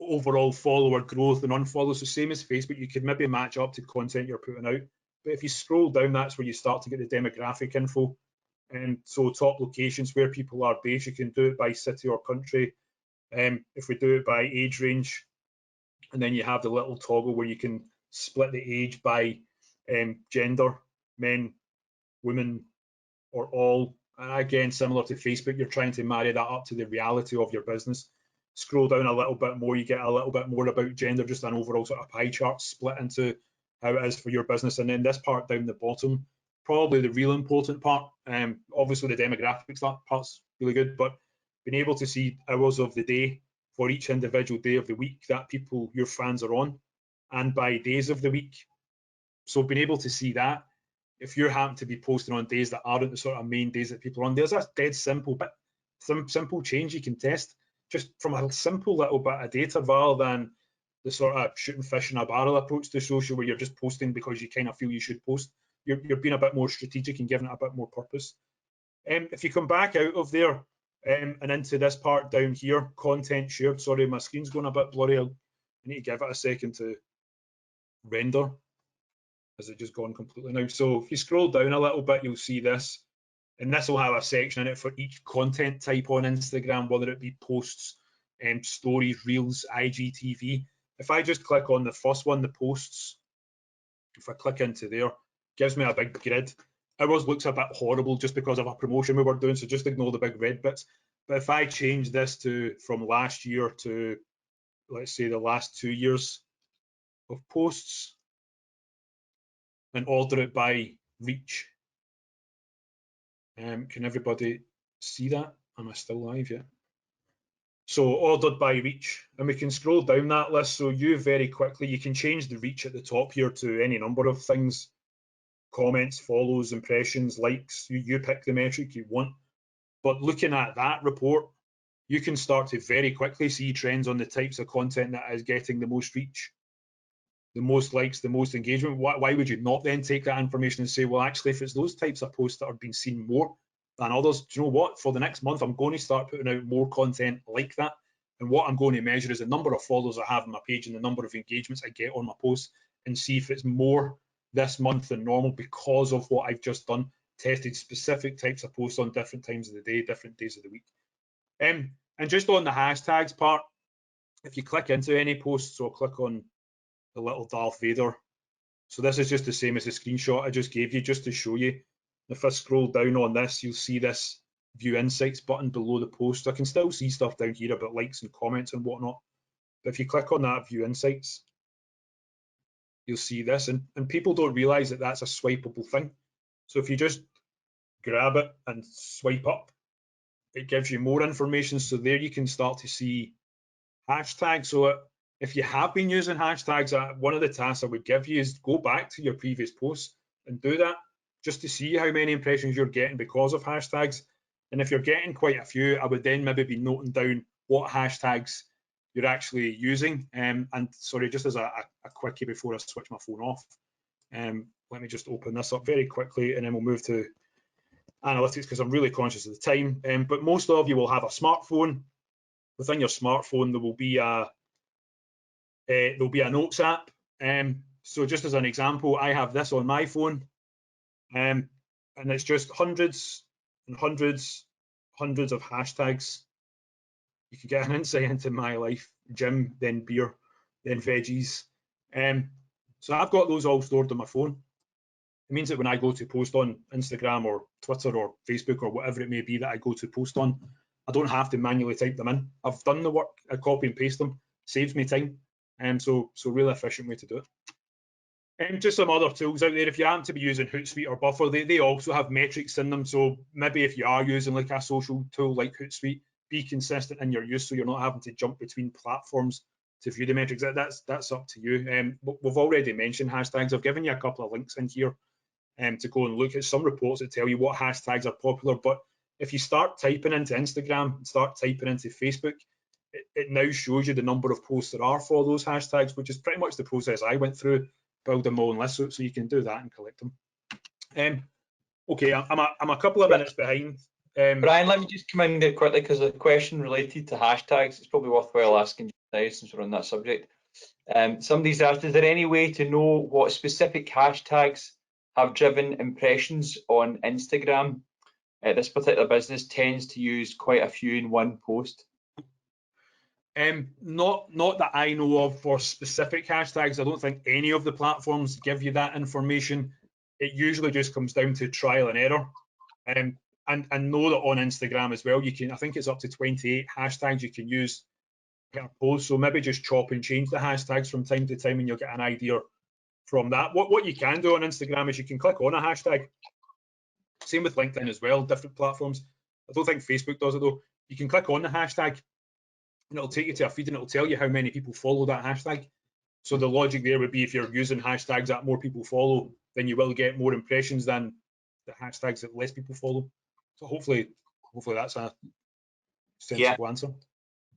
overall follower growth and unfollows. So same as Facebook, you could maybe match up to content you're putting out. But if you scroll down, that's where you start to get the demographic info. And so top locations where people are based, you can do it by city or country. If we do it by age range, and then you have the little toggle where you can split the age by gender, men, women, or all. And again, similar to Facebook, you're trying to marry that up to the reality of your business. Scroll down a little bit more, you get a little bit more about gender, just an overall sort of pie chart split into how it is for your business. And then this part down the bottom, probably the real important part. Obviously the demographics, that part's really good, but being able to see hours of the day for each individual day of the week that people, your fans, are on, and by days of the week. So being able to see that, if you happen to be posting on days that aren't the sort of main days that people are on, there's a dead simple bit, some simple change you can test just from a simple little bit of data, rather than the sort of shooting fish in a barrel approach to social where you're just posting because you kind of feel you should post. You're being a bit more strategic and giving it a bit more purpose. If you come back out of there and into this part down here, content shared. Sorry, my screen's going a bit blurry. I need to give it a second to render. Has it just gone completely now? So if you scroll down a little bit, you'll see this, and this will have a section in it for each content type on Instagram, whether it be posts, stories, reels, IGTV. If I just click on the first one, the posts, if I click into there, gives me a big grid. Ours looks a bit horrible just because of a promotion we were doing, so just ignore the big red bits. But if I change this to from last year to, let's say, the last 2 years of posts, and order it by reach. Can everybody see that? Am I still live yet? So ordered by reach, and we can scroll down that list. So you very quickly, you can change the reach at the top here to any number of things: comments, follows, impressions, likes. You pick the metric you want. But looking at that report, you can start to very quickly see trends on the types of content that is getting the most reach, the most likes, the most engagement. Why would you not then take that information and say, well, actually, if it's those types of posts that are being seen more than others, do you know what? For the next month, I'm going to start putting out more content like that. And what I'm going to measure is the number of followers I have on my page and the number of engagements I get on my posts, and see if it's more this month than normal because of what I've just done, tested specific types of posts on different times of the day, different days of the week. And just on the hashtags part, if you click into any post, so I'll click on the little Darth Vader. So this is just the same as the screenshot I just gave you, just to show you. If I scroll down on this, you'll see this View Insights button below the post. I can still see stuff down here about likes and comments and whatnot. But if you click on that View Insights, you'll see this. And people don't realize that that's a swipeable thing. So if you just grab it and swipe up, it gives you more information. So there you can start to see hashtags. So if you have been using hashtags, one of the tasks I would give you is go back to your previous posts and do that, just to see how many impressions you're getting because of hashtags. And if you're getting quite a few, I would then maybe be noting down what hashtags you're actually using. And sorry, just as a quickie before I switch my phone off, let me just open this up very quickly and then we'll move to analytics because I'm really conscious of the time. But most of you will have a smartphone. Within your smartphone, there will be a notes app. So just as an example, I have this on my phone, and it's just hundreds and hundreds of hashtags. You can get an insight into my life: gym, then beer, then veggies. So I've got those all stored on my phone. It means that when I go to post on Instagram or Twitter or Facebook or whatever it may be that I go to post on, I don't have to manually type them in. I've done the work, I copy and paste them, saves me time. So really efficient way to do it. And just some other tools out there. If you happen to be using Hootsuite or Buffer, they also have metrics in them. So maybe if you are using like a social tool like Hootsuite, be consistent in your use so you're not having to jump between platforms to view the metrics. That's up to you. We've already mentioned hashtags. I've given you a couple of links in here to go and look at some reports that tell you what hashtags are popular. But if you start typing into Instagram, start typing into Facebook, it now shows you the number of posts there are for those hashtags, which is pretty much the process I went through, building my own list, so you can do that and collect them. Okay, I'm a couple of minutes behind. Brian, let me just come in there quickly because a question related to hashtags, it's probably worthwhile asking now since we're on that subject. Somebody's asked, is there any way to know what specific hashtags have driven impressions on Instagram? This particular business tends to use quite a few in one post. Not that I know of for specific hashtags. I don't think any of the platforms give you that information. It usually just comes down to trial and error. And know that on Instagram as well, you can, I think it's up to 28 hashtags you can use per post. So maybe just chop and change the hashtags from time to time and you'll get an idea from that. What you can do on Instagram is you can click on a hashtag. Same with LinkedIn as well, different platforms. I don't think Facebook does it though. You can click on the hashtag and it'll take you to a feed and it'll tell you how many people follow that hashtag. So the logic there would be if you're using hashtags that more people follow, then you will get more impressions than the hashtags that less people follow. So hopefully that's a sensible answer.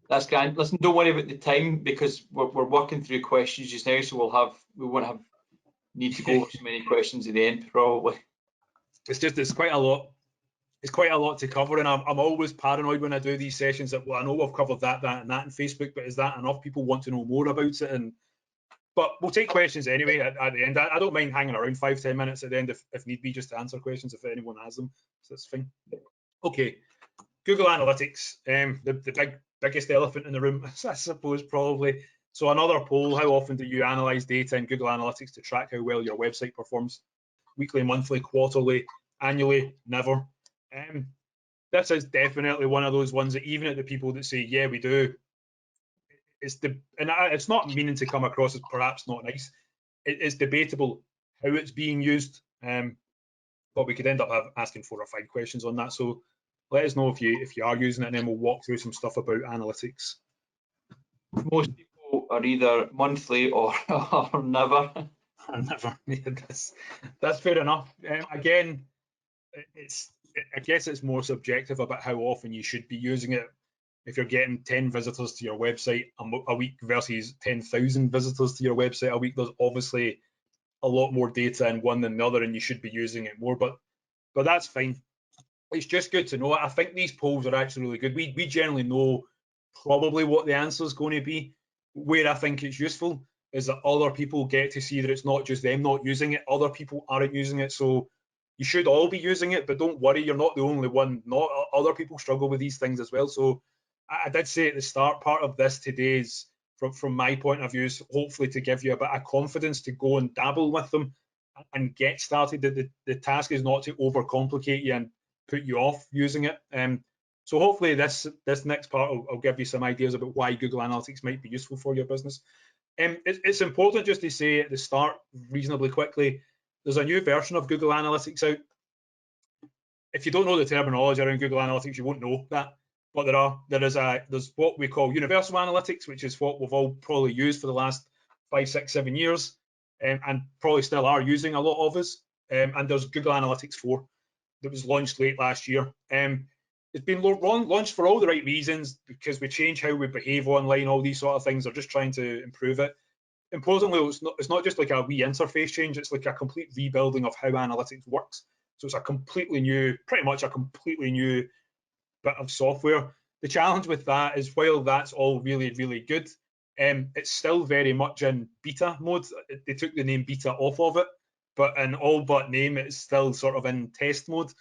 That's grand. Listen, don't worry about the time because we're working through questions just now, so we won't need to go over so many questions at the end probably. It's quite a lot. It's quite a lot to cover, and I'm always paranoid when I do these sessions that, well, I know we've covered that and that in Facebook, but is that enough? People want to know more about it, but we'll take questions anyway at the end. I don't mind hanging around 5-10 minutes at the end if need be, just to answer questions if anyone has them. So that's fine. Okay, Google Analytics, the biggest elephant in the room, I suppose, probably. So another poll: how often do you analyze data in Google Analytics to track how well your website performs? Weekly, monthly, quarterly, annually? Never. This is definitely one of those ones that even at the people that say, yeah, we do, it's not meaning to come across as perhaps not nice. It's debatable how it's being used, but we could end up asking 4 or 5 questions on that. So let us know if you are using it, and then we'll walk through some stuff about analytics. Most people are either monthly or never. Never. That's fair enough. Again, I guess it's more subjective about how often you should be using it. If you're getting 10 visitors to your website a week versus 10,000 visitors to your website a week, there's obviously a lot more data in one than the other, and you should be using it more. But that's fine. It's just good to know. I think these polls are actually really good. We generally know probably what the answer is going to be. Where I think it's useful is that other people get to see that it's not just them not using it. Other people aren't using it. So you should all be using it, but don't worry, you're not the only one. Not other people struggle with these things as well. So I did say at the start, part of this today is, from my point of view, is hopefully to give you a bit of confidence to go and dabble with them and get started. The task is not to overcomplicate you and put you off using it. So hopefully this next part will give you some ideas about why Google Analytics might be useful for your business. It's important just to say at the start, reasonably quickly, there's a new version of Google Analytics out. if you don't know the terminology around Google Analytics, you won't know that. But there's what we call universal analytics, which is what we've all probably used for the last 5, 6, 7 years, and probably still are using a lot of us. And there's Google Analytics 4 that was launched late last year. It's been launched for all the right reasons, because we change how we behave online, all these sort of things. They're just trying to improve it. Importantly, it's not just like a wee interface change, it's like a complete rebuilding of how analytics works. So it's a completely new, pretty much a completely new bit of software. The challenge with that is, while that's all really, really good, it's still very much in beta mode. They took the name beta off of it, but in all but name, it's still sort of in test mode,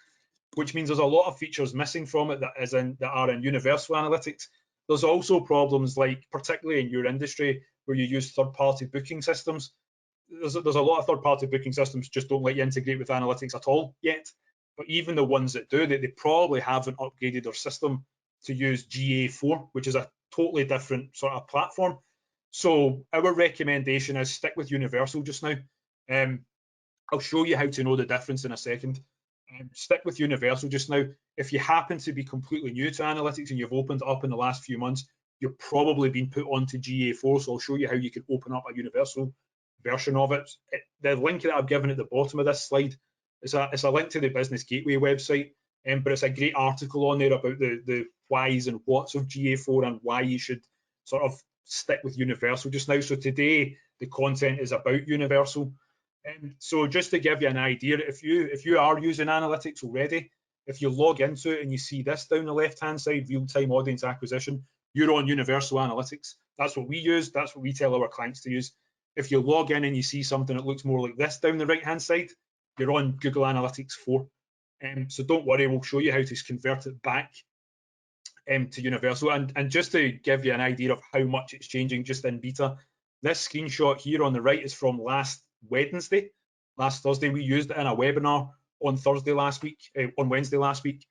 which means there's a lot of features missing from it that are in universal analytics. There's also problems like, particularly in your industry, where you use third-party booking systems. There's a lot of third-party booking systems just don't let you integrate with analytics at all yet. But even the ones that do, they probably haven't upgraded their system to use GA4, which is a totally different sort of platform. So our recommendation is stick with universal just now. I'll show you how to know the difference in a second. Stick with universal just now. If you happen to be completely new to analytics and you've opened it up in the last few months, you've probably been put onto GA4. So I'll show you how you can open up a universal version of it. The link that I've given at the bottom of this slide is a link to the Business Gateway website, but it's a great article on there about the whys and whats of GA4 and why you should sort of stick with universal just now. So today the content is about universal. So just to give you an idea, if you are using analytics already, if you log into it and you see this down the left-hand side, real-time audience acquisition, you're on universal analytics. That's what we use. That's what we tell our clients to use. If you log in and you see something that looks more like this down the right-hand side, you're on Google Analytics 4. So don't worry, we'll show you how to convert it back to universal. And just to give you an idea of how much it's changing just in beta, this screenshot here on the right is from last Thursday. We used it in a webinar on Wednesday last week.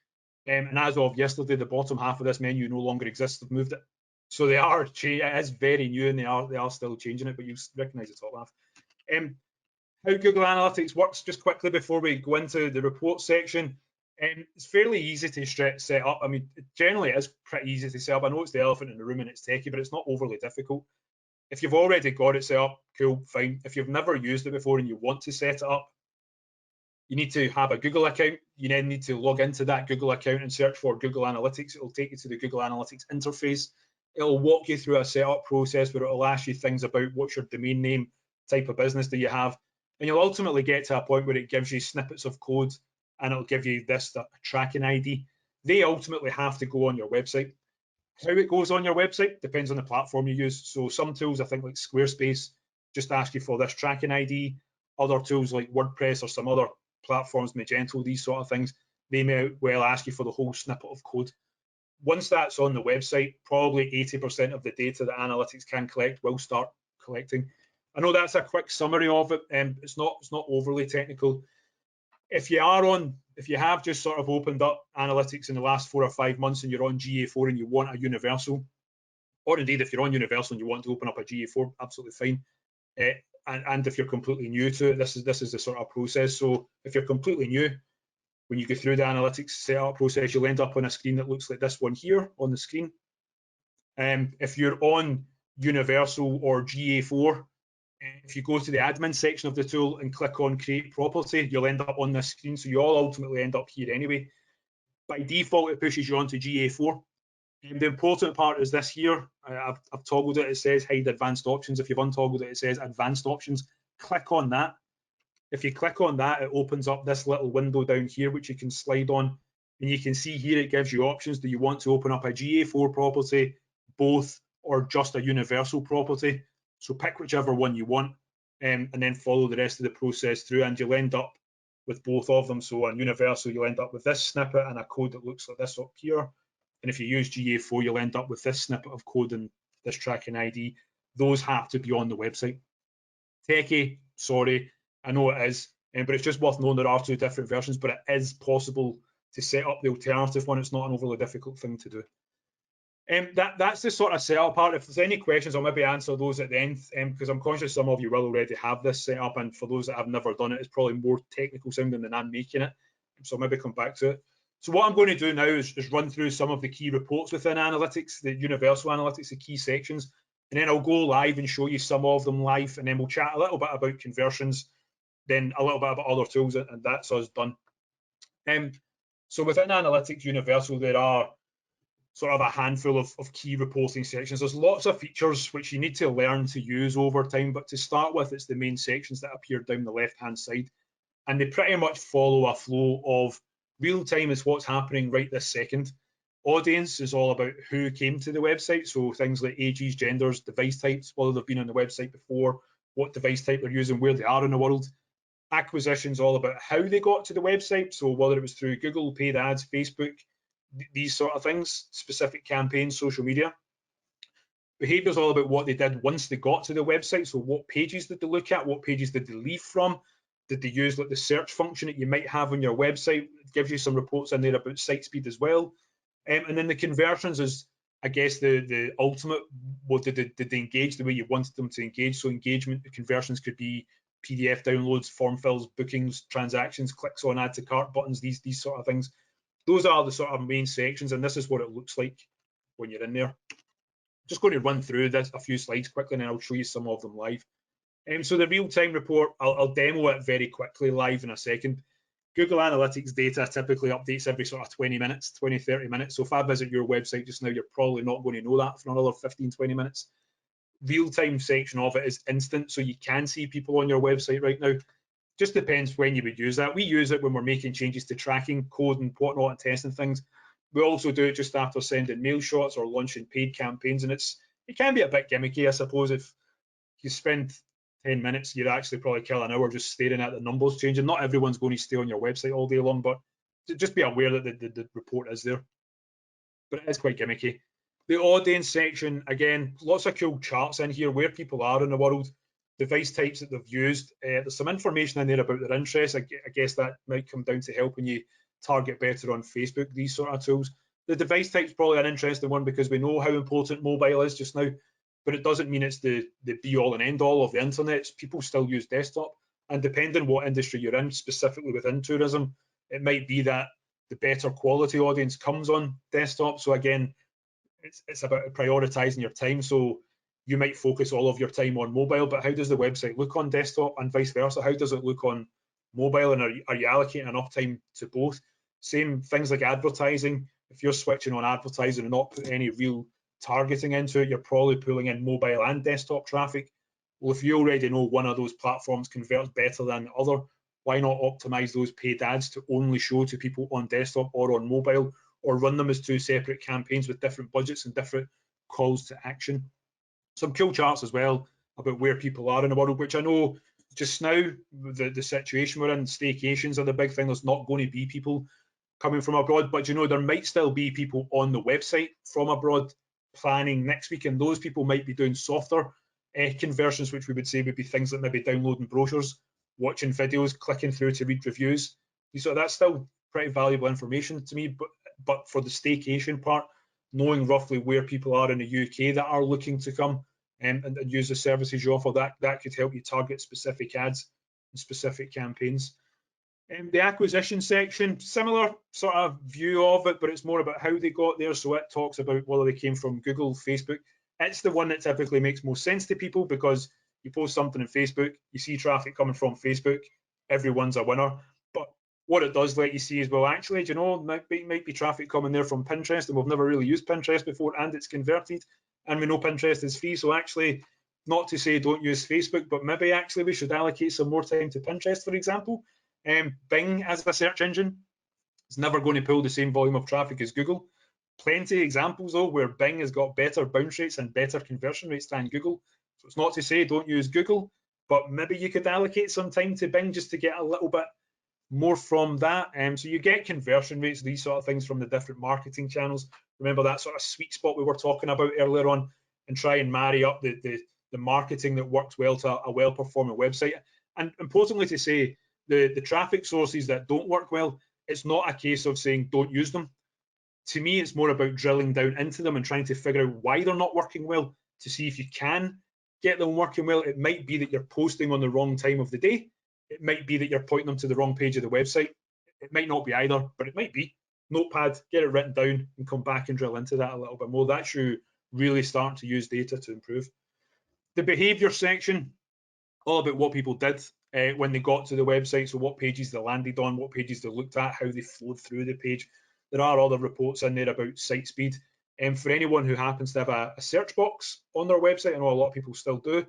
And as of yesterday, the bottom half of this menu no longer exists. They've moved it. So it is very new, and they are still changing it, but you recognize the top half. How Google Analytics works, just quickly before we go into the report section. It's fairly easy to set up. I mean, generally it is pretty easy to set up. I know it's the elephant in the room and it's techie, but it's not overly difficult. If you've already got it set up, cool, fine. If you've never used it before and you want to set it up, you need to have a Google account. You then need to log into that Google account and search for Google Analytics. It'll take you to the Google Analytics interface. It'll walk you through a setup process where it'll ask you things about what's your domain name, type of business do you have, and you'll ultimately get to a point where it gives you snippets of code and it'll give you this tracking ID. They ultimately have to go on your website. How it goes on your website depends on the platform you use. So some tools, I think like Squarespace, just ask you for this tracking ID. Other tools like WordPress or some other platforms, Magento, these sort of things, they may well ask you for the whole snippet of code. Once that's on the website, probably 80% of the data that analytics can collect will start collecting. I know that's a quick summary of it, and it's not overly technical. If you have just sort of opened up analytics in the last 4 or 5 months and you're on GA4 and you want a universal, or indeed if you're on universal and you want to open up a GA4, absolutely fine. And if you're completely new to it, this is the sort of process. So if you're completely new, when you go through the analytics setup process, you'll end up on a screen that looks like this one here on the screen. If you're on universal or GA4, if you go to the admin section of the tool and click on create property, you'll end up on this screen. So you all ultimately end up here anyway. By default, it pushes you onto GA4. And the important part is this here. I've toggled it. It says hide advanced options. If you've untoggled it, it says advanced options. Click on that. If you click on that, it opens up this little window down here, which you can slide on. And you can see here it gives you options. Do you want to open up a GA4 property, both, or just a universal property? So pick whichever one you want, and then follow the rest of the process through, and you'll end up with both of them. So on universal, you'll end up with this snippet and a code that looks like this up here. And if you use GA4, you'll end up with this snippet of code and this tracking ID. Those have to be on the website. Techie, sorry, I know it is, but it's just worth knowing there are 2 different versions, but it is possible to set up the alternative one. It's not an overly difficult thing to do. That's the sort of setup part. If there's any questions, I'll maybe answer those at the end, because I'm conscious some of you will already have this set up, and for those that have never done it, it's probably more technical sounding than I'm making it. So I'll maybe come back to it. So what I'm going to do now is run through some of the key reports within analytics, the universal analytics, the key sections, and then I'll go live and show you some of them live, and then we'll chat a little bit about conversions, then a little bit about other tools, and that's us done. So within Analytics Universal, there are sort of a handful of key reporting sections. There's lots of features which you need to learn to use over time, but to start with, it's the main sections that appear down the left-hand side. And they pretty much follow a flow of real time is what's happening right this second. Audience is all about who came to the website, so things like ages, genders, device types, whether they've been on the website before, what device type they're using, where they are in the world. Acquisition is all about how they got to the website, so whether it was through Google, paid ads, Facebook, these sort of things, specific campaigns, social media. Behavior is all about what they did once they got to the website, so what pages did they look at, what pages did they leave from, did they use like the search function that you might have on your website? It gives you some reports in there about site speed as well. And then the conversions is, I guess, the ultimate, what did they engage the way you wanted them to engage? So engagement, the conversions could be PDF downloads, form fills, bookings, transactions, clicks on add to cart buttons, these sort of things. Those are the sort of main sections, and this is what it looks like when you're in there. Just going to run through this a few slides quickly, and I'll show you some of them live. So the real-time report, I'll demo it very quickly live in a second. Google Analytics data typically updates every sort of 20 minutes, 20, 30 minutes. So if I visit your website just now, you're probably not going to know that for another 15, 20 minutes. Real-time section of it is instant, so you can see people on your website right now. Just depends when you would use that. We use it when we're making changes to tracking, code and whatnot, and testing things. We also do it just after sending mail shots or launching paid campaigns, and it can be a bit gimmicky, I suppose. If you spend 10 minutes, you'd actually probably kill an hour just staring at the numbers changing. Not everyone's going to stay on your website all day long, but just be aware that the report is there. But it is quite gimmicky. The audience section, again, lots of cool charts in here, where people are in the world, device types that they've used. There's some information in there about their interests. I guess that might come down to helping you target better on Facebook, these sort of tools. The device type is probably an interesting one because we know how important mobile is just now, but it doesn't mean it's the be-all and end-all of the internet. People still use desktop, and depending on what industry you're in, specifically within tourism, it might be that the better quality audience comes on desktop. So again, it's about prioritizing your time. So you might focus all of your time on mobile, but how does the website look on desktop, and vice versa? How does it look on mobile, and are you allocating enough time to both? Same things like advertising. If you're switching on advertising and not put any real targeting into it, you're probably pulling in mobile and desktop traffic. Well, if you already know one of those platforms converts better than the other, why not optimize those paid ads to only show to people on desktop or on mobile, or run them as two separate campaigns with different budgets and different calls to action? Some cool charts as well about where people are in the world, which I know just now, the situation we're in, staycations are the big thing. There's not going to be people coming from abroad, but you know, there might still be people on the website from abroad planning next week, and those people might be doing softer conversions, which we would say would be things like maybe downloading brochures, watching videos, clicking through to read reviews. So that's still pretty valuable information to me, but for the staycation part, knowing roughly where people are in the UK that are looking to come and use the services you offer, that could help you target specific ads and specific campaigns. The acquisition section, similar sort of view of it, but it's more about how they got there. So it talks about whether they came from Google, Facebook. It's the one that typically makes most sense to people, because you post something on Facebook, you see traffic coming from Facebook, everyone's a winner. But what it does let you see is, well, actually, do you know, might be traffic coming there from Pinterest, and we've never really used Pinterest before, and it's converted, and we know Pinterest is free. So actually, not to say don't use Facebook, but maybe actually we should allocate some more time to Pinterest, for example. Bing as a search engine is never going to pull the same volume of traffic as Google. Plenty of examples though where Bing has got better bounce rates and better conversion rates than Google. So it's not to say don't use Google, but maybe you could allocate some time to Bing just to get a little bit more from that. So you get conversion rates, these sort of things from the different marketing channels. Remember that sort of sweet spot we were talking about earlier on, and try and marry up the marketing that works well to a well-performing website. And importantly to say, the traffic sources that don't work well, it's not a case of saying don't use them. To me, it's more about drilling down into them and trying to figure out why they're not working well, to see if you can get them working well. It might be that you're posting on the wrong time of the day. It might be that you're pointing them to the wrong page of the website. It might not be either, but it might be. Notepad, get it written down and come back and drill into that a little bit more. That's you really starting to use data to improve. The behavior section, all about what people did when they got to the website. So what pages they landed on, what pages they looked at, how they flowed through the page. There are other reports in there about site speed. And for anyone who happens to have a search box on their website, I know a lot of people still do,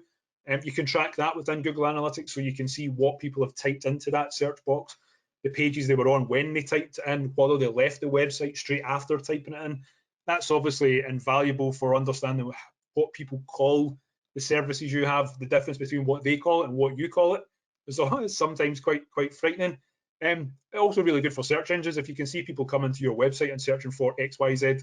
you can track that within Google Analytics, so you can see what people have typed into that search box, the pages they were on when they typed it in, whether they left the website straight after typing it in. That's obviously invaluable for understanding what people call the services you have. The difference between what they call it and what you call it is sometimes quite frightening. Also really good for search engines. If you can see people coming to your website and searching for XYZ,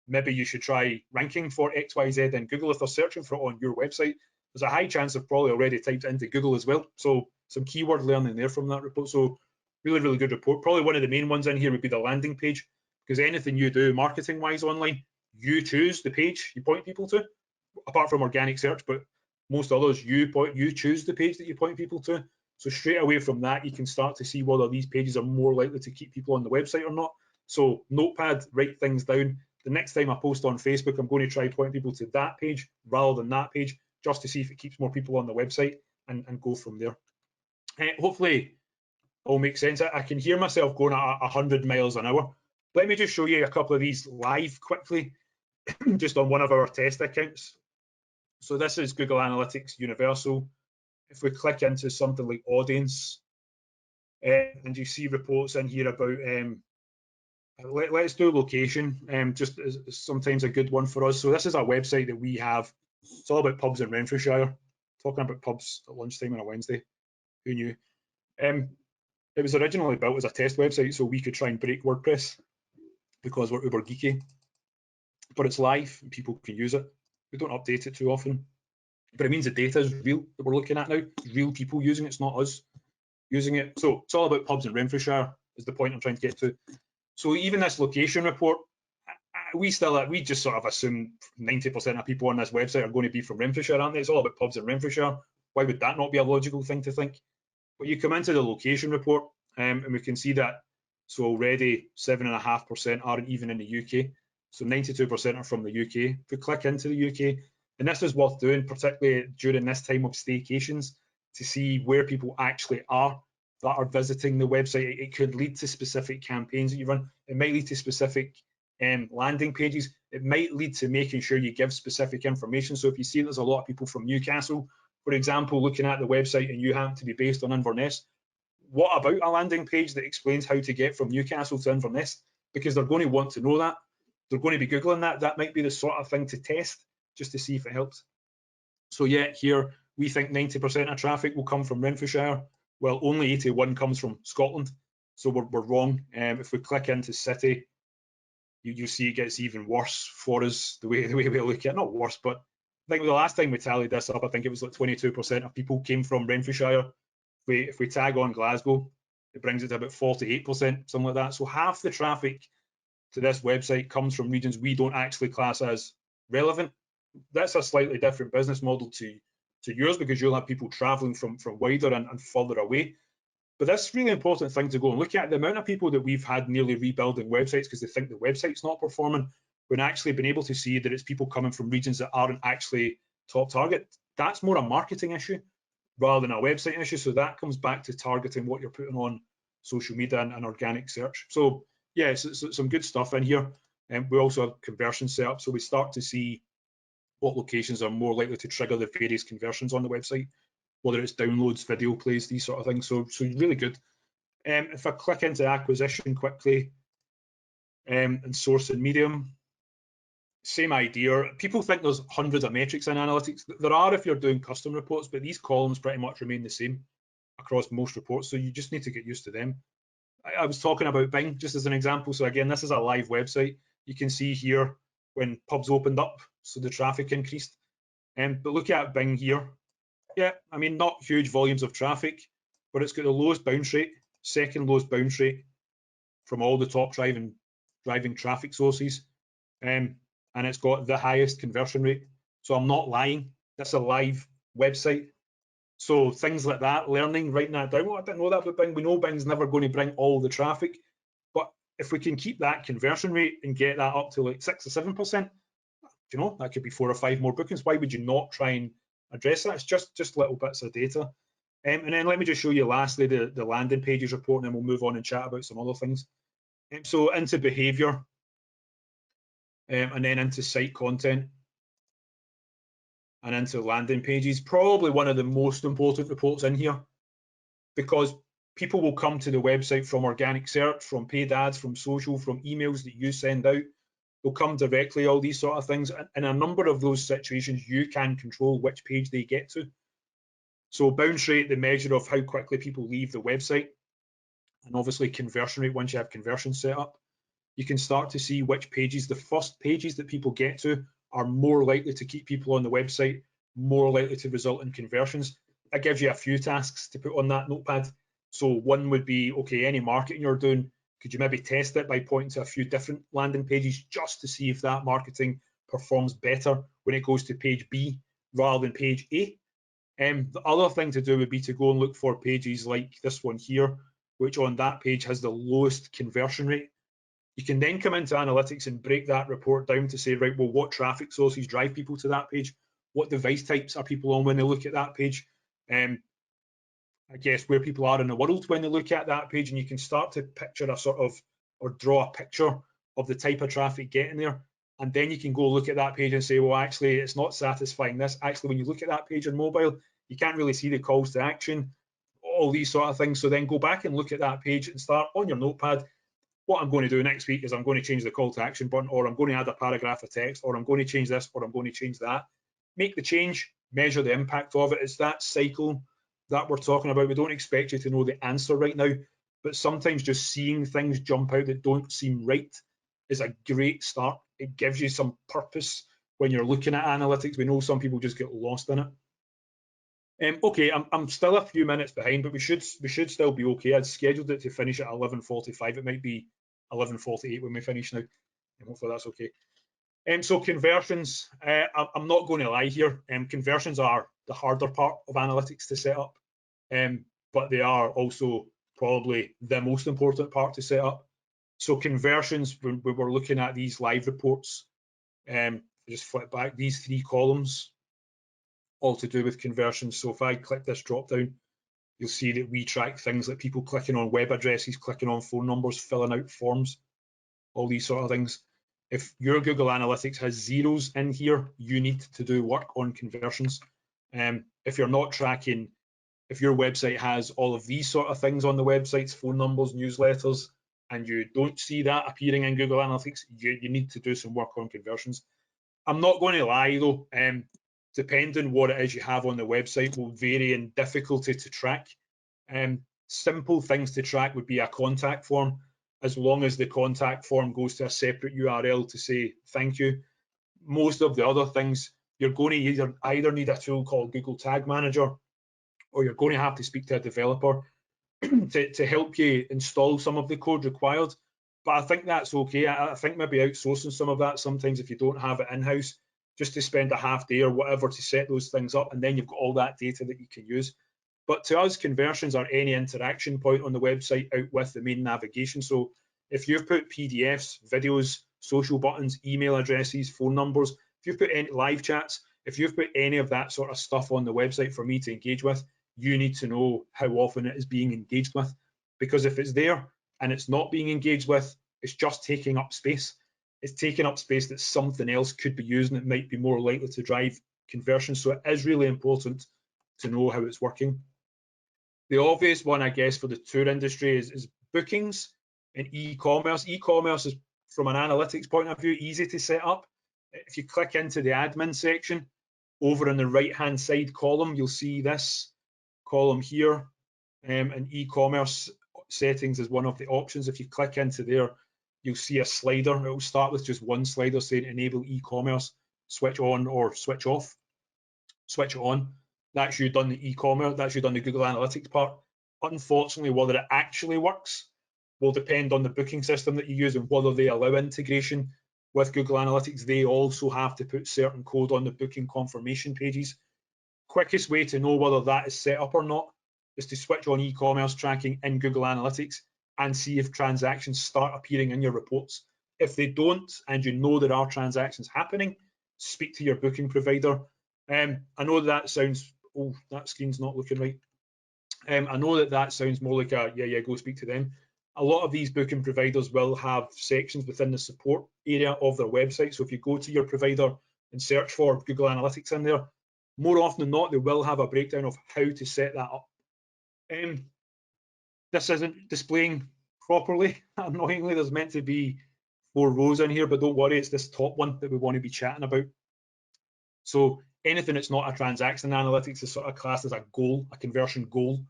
maybe you should try ranking for XYZ in Google if they're searching for it on your website. There's a high chance they've probably already typed it into Google as well. So some keyword learning there from that report. So really good report. Probably one of the main ones in here would be the landing page, because anything you do marketing wise online, you choose the page you point people to, apart from organic search, but most others, you choose the page that you point people to. So straight away from that, you can start to see whether these pages are more likely to keep people on the website or not. So Notepad, write things down. The next time I post on Facebook, I'm going to try point people to that page rather than that page, just to see if it keeps more people on the website, and go from there. Hopefully all makes sense. I can hear myself going at 100 miles an hour. Let me just show you a couple of these live quickly, just on one of our test accounts. So this is Google Analytics Universal. If we click into something like audience, and you see reports in here about, let's do location, just as sometimes a good one for us. So this is a website that we have. It's all about pubs in Renfrewshire. Talking about pubs at lunchtime on a Wednesday. Who knew? It was originally built as a test website so we could try and break WordPress, because we're uber geeky. But it's live and people can use it. We don't update it too often, but it means the data is real that we're looking at now. It's real people using it, it's not us using it. So it's all about pubs in Renfrewshire is the point I'm trying to get to. So even this location report, we just sort of assume 90% of people on this website are going to be from Renfrewshire, aren't they? It's all about pubs in Renfrewshire. Why would that not be a logical thing to think? But you come into the location report, and we can see that so already 7.5% aren't even in the UK. So 92% are from the UK. If we click into the UK, and this is worth doing, particularly during this time of staycations, to see where people actually are that are visiting the website. It could lead to specific campaigns that you run. It might lead to specific landing pages. It might lead to making sure you give specific information. So if you see there's a lot of people from Newcastle, for example, looking at the website, and you happen to be based on Inverness, what about a landing page that explains how to get from Newcastle to Inverness? Because they're going to want to know that. They're going to be Googling that. That might be the sort of thing to test, just to see if it helps. So yeah, here we think 90% of traffic will come from Renfrewshire. Well, only 81 comes from Scotland. So we're wrong. If we click into city, you see it gets even worse for us, the way we look at it. Not worse, but I think the last time we tallied this up, I think it was like 22% of people came from Renfrewshire. If we tag on Glasgow, it brings it to about 48%, something like that. So half the traffic to this website comes from regions we don't actually class as relevant. That's a slightly different business model to yours, because you'll have people traveling from wider and further away. But that's a really important thing to go and look at. The amount of people that we've had nearly rebuilding websites because they think the website's not performing, when actually been able to see that it's people coming from regions that aren't actually top target. That's more a marketing issue rather than a website issue. So that comes back to targeting what you're putting on social media and organic search. So yeah, it's some good stuff in here. And we also have conversions set up, so we start to see what locations are more likely to trigger the various conversions on the website, whether it's downloads, video plays, these sort of things. So really good. If I click into acquisition quickly, and source and medium, same idea. People think there's hundreds of metrics in analytics. There are if you're doing custom reports, but these columns pretty much remain the same across most reports. So you just need to get used to them. I was talking about Bing just as an example. So again, this is a live website. You can see here when pubs opened up, so the traffic increased. But look at Bing here. Yeah, I mean, not huge volumes of traffic, but it's got the lowest bounce rate, second lowest bounce rate from all the top driving traffic sources. And it's got the highest conversion rate. So I'm not lying. That's a live website. So things like that, learning, writing that down. Well, I didn't know that about Bing. We know Bing's never going to bring all the traffic, but if we can keep that conversion rate and get that up to like 6 or 7%, you know, that could be 4 or 5 more bookings. Why would you not try and address that? It's just little bits of data. And then let me just show you lastly the landing pages report, and then we'll move on and chat about some other things. So into behavior, and then into site content, and into landing pages. Probably one of the most important reports in here, because people will come to the website from organic search, from paid ads, from social, from emails that you send out. They'll come directly, all these sort of things. In a number of those situations, you can control which page they get to. So bounce rate, the measure of how quickly people leave the website, and obviously conversion rate once you have conversion set up. You can start to see which pages, the first pages that people get to, are more likely to keep people on the website, more likely to result in conversions. That gives you a few tasks to put on that notepad. So one would be, okay, any marketing you're doing, could you maybe test it by pointing to a few different landing pages just to see if that marketing performs better when it goes to page B rather than page A? The other thing to do would be to go and look for pages like this one here, which on that page has the lowest conversion rate. You can then come into analytics and break that report down to say, right, well, what traffic sources drive people to that page? What device types are people on when they look at that page? I guess where people are in the world when they look at that page, and you can start to picture a sort of, or draw a picture of the type of traffic getting there. And then you can go look at that page and say, well, actually, it's not satisfying this. Actually, when you look at that page on mobile, you can't really see the calls to action, all these sort of things. So then go back and look at that page and start on your notepad. What I'm going to do next week is I'm going to change the call to action button, or I'm going to add a paragraph of text, or I'm going to change this, or I'm going to change that. Make the change, measure the impact of it. It's that cycle that we're talking about. We don't expect you to know the answer right now, but sometimes just seeing things jump out that don't seem right is a great start. It gives you some purpose when you're looking at analytics. We know some people just get lost in it. Okay, I'm still a few minutes behind, but we should still be okay. I'd scheduled it to finish at 11:45. It might be 11:48 when we finish now, and hopefully that's okay. So conversions, I'm not going to lie here. Conversions are the harder part of analytics to set up, but they are also probably the most important part to set up. So conversions, when we were looking at these live reports, just flip back, these 3 columns, all to do with conversions. So if I click this drop down, you'll see that we track things like people clicking on web addresses, clicking on phone numbers, filling out forms, all these sort of things. If your Google Analytics has zeros in here, you need to do work on conversions. If you're not tracking, if your website has all of these sort of things on the websites, phone numbers, newsletters, and you don't see that appearing in Google Analytics, you need to do some work on conversions. I'm not going to lie though, depending what it is you have on the website will vary in difficulty to track. Simple things to track would be a contact form, as long as the contact form goes to a separate URL to say thank you. Most of the other things, you're going to either need a tool called Google Tag Manager, or you're going to have to speak to a developer to help you install some of the code required. But I think that's okay. I think maybe outsourcing some of that sometimes if you don't have it in-house, just to spend a half day or whatever to set those things up, and then you've got all that data that you can use. But to us, conversions are any interaction point on the website out with the main navigation. So if you've put PDFs, videos, social buttons, email addresses, phone numbers, if you've put any live chats, if you've put any of that sort of stuff on the website for me to engage with, you need to know how often it is being engaged with. Because if it's there and it's not being engaged with, it's just taking up space. It's taking up space that something else could be using. It might be more likely to drive conversion. So it is really important to know how it's working. The obvious one, I guess, for the tour industry is bookings and e-commerce. E-commerce is, from an analytics point of view, easy to set up. If you click into the admin section, over on the right-hand side column, you'll see this column here, and e-commerce settings is one of the options. If you click into there, you'll see a slider. It will start with just one slider saying enable e-commerce, switch on or switch off. Switch it on. That's you done the e-commerce, that's you done the Google Analytics part. Unfortunately, whether it actually works will depend on the booking system that you use and whether they allow integration with Google Analytics. They also have to put certain code on the booking confirmation pages. quickest way to know whether that is set up or not is to switch on e-commerce tracking in Google Analytics and see if transactions start appearing in your reports. If they don't, and you know there are transactions happening, speak to your booking provider. I know that sounds, oh, that screen's not looking right. I know that sounds more like a, yeah, go speak to them. A lot of these booking providers will have sections within the support area of their website. So if you go to your provider and search for Google Analytics in there, more often than not, they will have a breakdown of how to set that up. This isn't displaying properly. Annoyingly, there's meant to be 4 rows in here, but don't worry, it's this top one that we want to be chatting about. So anything that's not a transaction analytics is sort of classed as a goal, a conversion goal.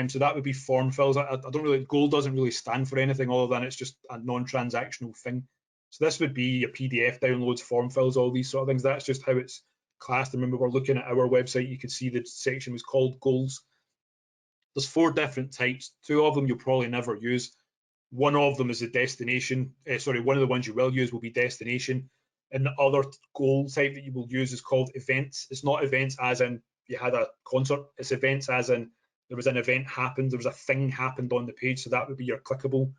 So that would be form fills. I don't really, goal doesn't really stand for anything other than it's just a non-transactional thing. So this would be your PDF downloads, form fills, all these sort of things. That's just how it's classed. And when we were looking at our website, you could see the section was called goals. There's 4 different types. 2 of them you'll probably never use. One of them is a destination. One of the ones you will use will be destination. And the other goal type that you will use is called events. It's not events as in you had a concert. It's events as in there was an event happened, there was a thing happened on the page. So that would be your clickable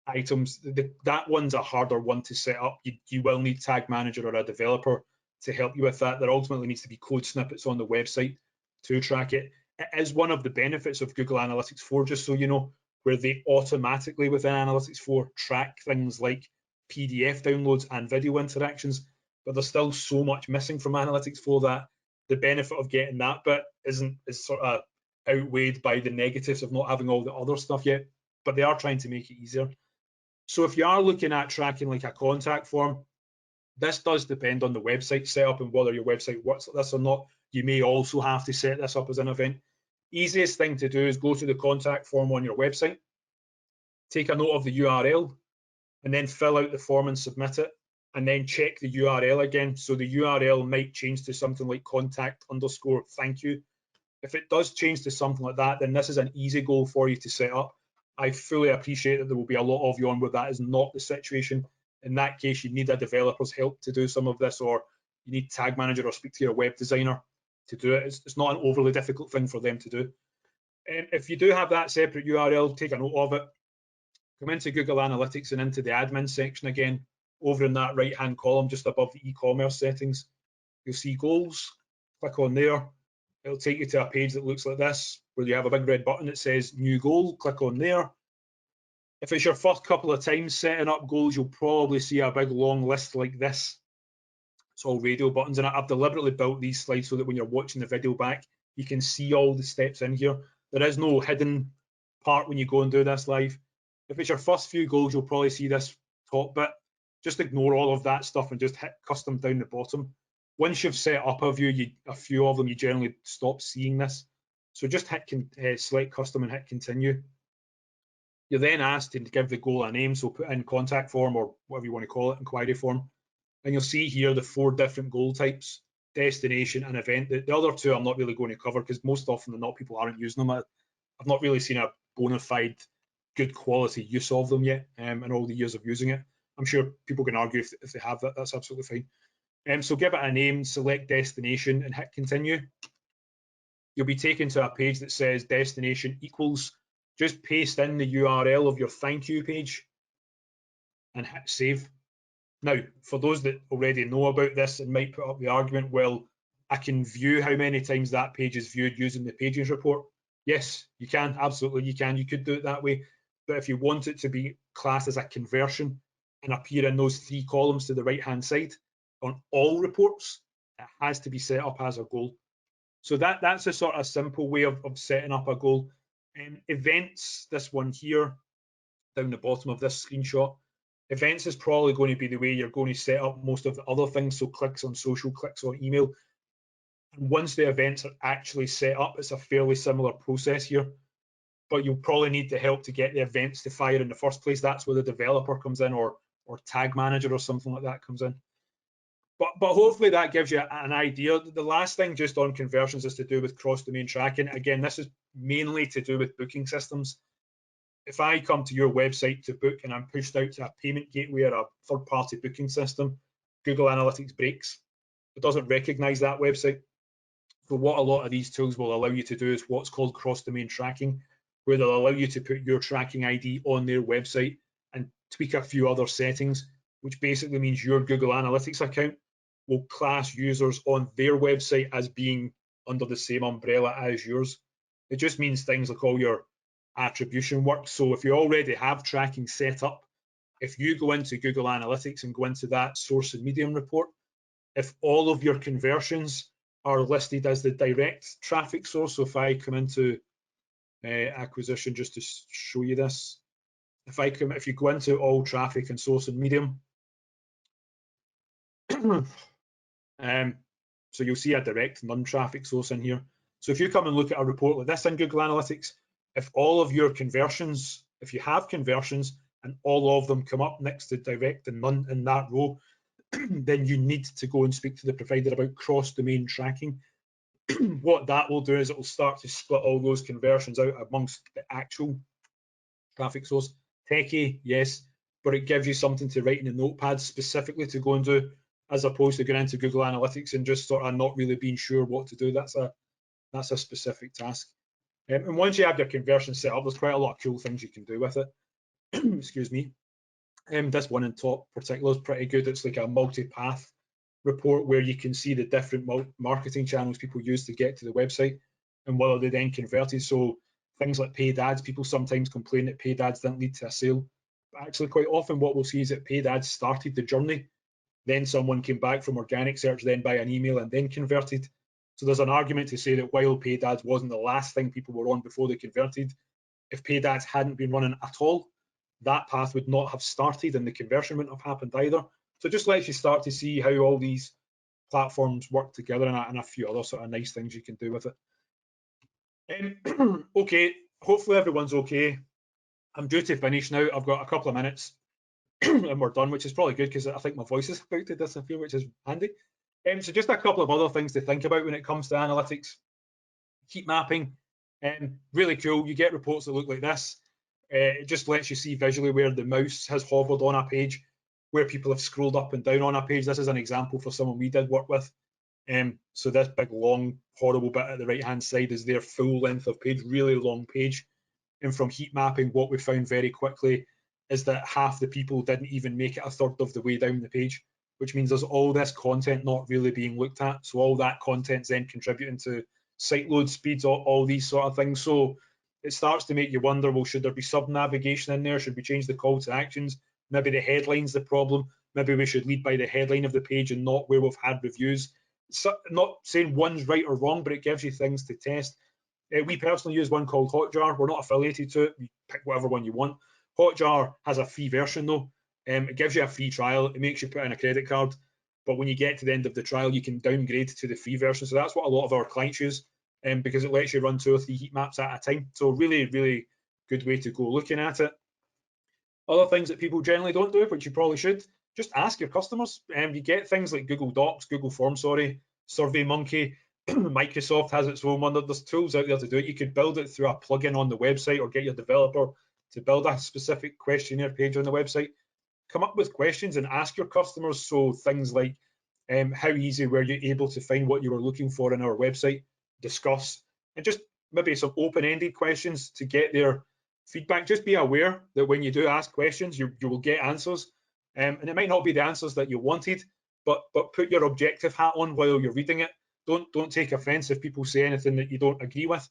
items. That one's a harder one to set up. You will need Tag Manager or a developer to help you with that. There ultimately needs to be code snippets on the website to track it. It is one of the benefits of Google Analytics 4, just so you know, where they automatically within Analytics 4 track things like PDF downloads and video interactions, but there's still so much missing from Analytics 4 that the benefit of getting that bit is sort of outweighed by the negatives of not having all the other stuff yet, but they are trying to make it easier. So if you are looking at tracking like a contact form, this does depend on the website setup and whether your website works like this or not. You may also have to set this up as an event. Easiest thing to do is go to the contact form on your website, take a note of the URL, and then fill out the form and submit it, and then check the URL again. So the URL might change to something like contact_thank you. If it does change to something like that, then this is an easy goal for you to set up. I fully appreciate that there will be a lot of you on where that is not the situation. In that case, you need a developer's help to do some of this, or you need Tag Manager or speak to your web designer to do it. It's not an overly difficult thing for them to do. If you do have that separate URL, take a note of it. Come into Google Analytics and into the admin section again. Over in that right-hand column, just above the e-commerce settings, you'll see goals. Click on there. It'll take you to a page that looks like this, where you have a big red button that says new goal. Click on there. If it's your first couple of times setting up goals, you'll probably see a big long list like this. It's all radio buttons, and I've deliberately built these slides so that when you're watching the video back, you can see all the steps in here. There is no hidden part when you go and do this live. If it's your first few goals, you'll probably see this top bit. Just ignore all of that stuff and just hit custom down the bottom. Once you've set up a few of them, you generally stop seeing this. So just hit select custom and hit continue. You're then asked to give the goal a name, so put in contact form or whatever you want to call it, inquiry form. And you'll see here the 4 different goal types: destination and event. The other 2 I'm not really going to cover because most often than not people aren't using them. I've not really seen a bona fide good quality use of them yet in all the years of using it. I'm sure people can argue if they have that, that's absolutely fine. So give it a name, select destination and hit continue. You'll be taken to a page that says destination equals. Just paste in the URL of your thank you page and hit save. Now, for those that already know about this and might put up the argument, well, I can view how many times that page is viewed using the pages report. Yes, you can, absolutely you can. You could do it that way. But if you want it to be classed as a conversion and appear in those 3 columns to the right-hand side on all reports, it has to be set up as a goal. So that's a sort of simple way of setting up a goal. Events, this one here, down the bottom of this screenshot, events is probably going to be the way you're going to set up most of the other things, so clicks on social, clicks on email. And once the events are actually set up, it's a fairly similar process here, but you'll probably need the help to get the events to fire in the first place. That's where the developer comes in, or Tag Manager or something like that comes in. But hopefully that gives you an idea. The last thing just on conversions is to do with cross-domain tracking. Again, this is mainly to do with booking systems. If I come to your website to book and I'm pushed out to a payment gateway or a third-party booking system, Google Analytics breaks. It doesn't recognize that website. So what a lot of these tools will allow you to do is what's called cross-domain tracking, where they'll allow you to put your tracking ID on their website and tweak a few other settings, which basically means your Google Analytics account will class users on their website as being under the same umbrella as yours. It just means things like all your attribution work. So if you already have tracking set up, if you go into Google Analytics and go into that source and medium report, if all of your conversions are listed as the direct traffic source, so if I come into acquisition just to show you this, if you go into all traffic and source and medium, so you'll see a direct non-traffic source in here. So if you come and look at a report like this in Google Analytics, if all of your conversions, if you have conversions and all of them come up next to direct and none in that row, then you need to go and speak to the provider about cross-domain tracking. What that will do is it will start to split all those conversions out amongst the actual traffic source. Techie, yes, but it gives you something to write in the notepad specifically to go and do, as opposed to going into Google Analytics and just sort of not really being sure what to do. That's a specific task. And once you have your conversion set up, there's quite a lot of cool things you can do with it. Excuse me. This one in top particular is pretty good. It's like a multi-path report where you can see the different marketing channels people use to get to the website and whether they then converted. So things like paid ads, people sometimes complain that paid ads didn't lead to a sale. But actually, quite often what we'll see is that paid ads started the journey, then someone came back from organic search, then by an email, and then converted. So there's an argument to say that while paid ads wasn't the last thing people were on before they converted, if paid ads hadn't been running at all, that path would not have started and the conversion wouldn't have happened either. So it just lets you start to see how all these platforms work together and a few other sort of nice things you can do with it. Okay, hopefully everyone's okay. I'm due to finish now. I've got a couple of minutes and we're done, which is probably good because I think my voice is about to disappear, which is handy. So just a couple of other things to think about when it comes to analytics. Heat mapping, really cool. You get reports that look like this. It just lets you see visually where the mouse has hovered on a page, where people have scrolled up and down on a page. This is an example for someone we did work with. So this big, long, horrible bit at the right-hand side is their full length of page, really long page. And from heat mapping, what we found very quickly is that half the people didn't even make it a third of the way down the page, which means there's all this content not really being looked at. So all that content's then contributing to site load speeds, all these sort of things. So it starts to make you wonder, well, should there be sub-navigation in there? Should we change the call to actions? Maybe the headline's the problem. Maybe we should lead by the headline of the page and not where we've had reviews. So, not saying one's right or wrong, but it gives you things to test. We personally use one called Hotjar. We're not affiliated to it. You pick whatever one you want. Hotjar has a free version though. It gives you a free trial. It makes you put in a credit card. But when you get to the end of the trial, you can downgrade to the free version. So that's what a lot of our clients use, because it lets you run 2 or 3 heat maps at a time. So really, really good way to go looking at it. Other things that people generally don't do, which you probably should, just ask your customers. You get things like Google Docs, Google Forms, SurveyMonkey. Microsoft has its own one. There's tools out there to do it. You could build it through a plugin on the website or get your developer to build a specific questionnaire page on the website. Come up with questions and ask your customers. So things like, how easy were you able to find what you were looking for in our website? Discuss, and just maybe some open-ended questions to get their feedback. Just be aware that when you do ask questions, you will get answers, and it might not be the answers that you wanted, but put your objective hat on while you're reading it. Don't take offense if people say anything that you don't agree with.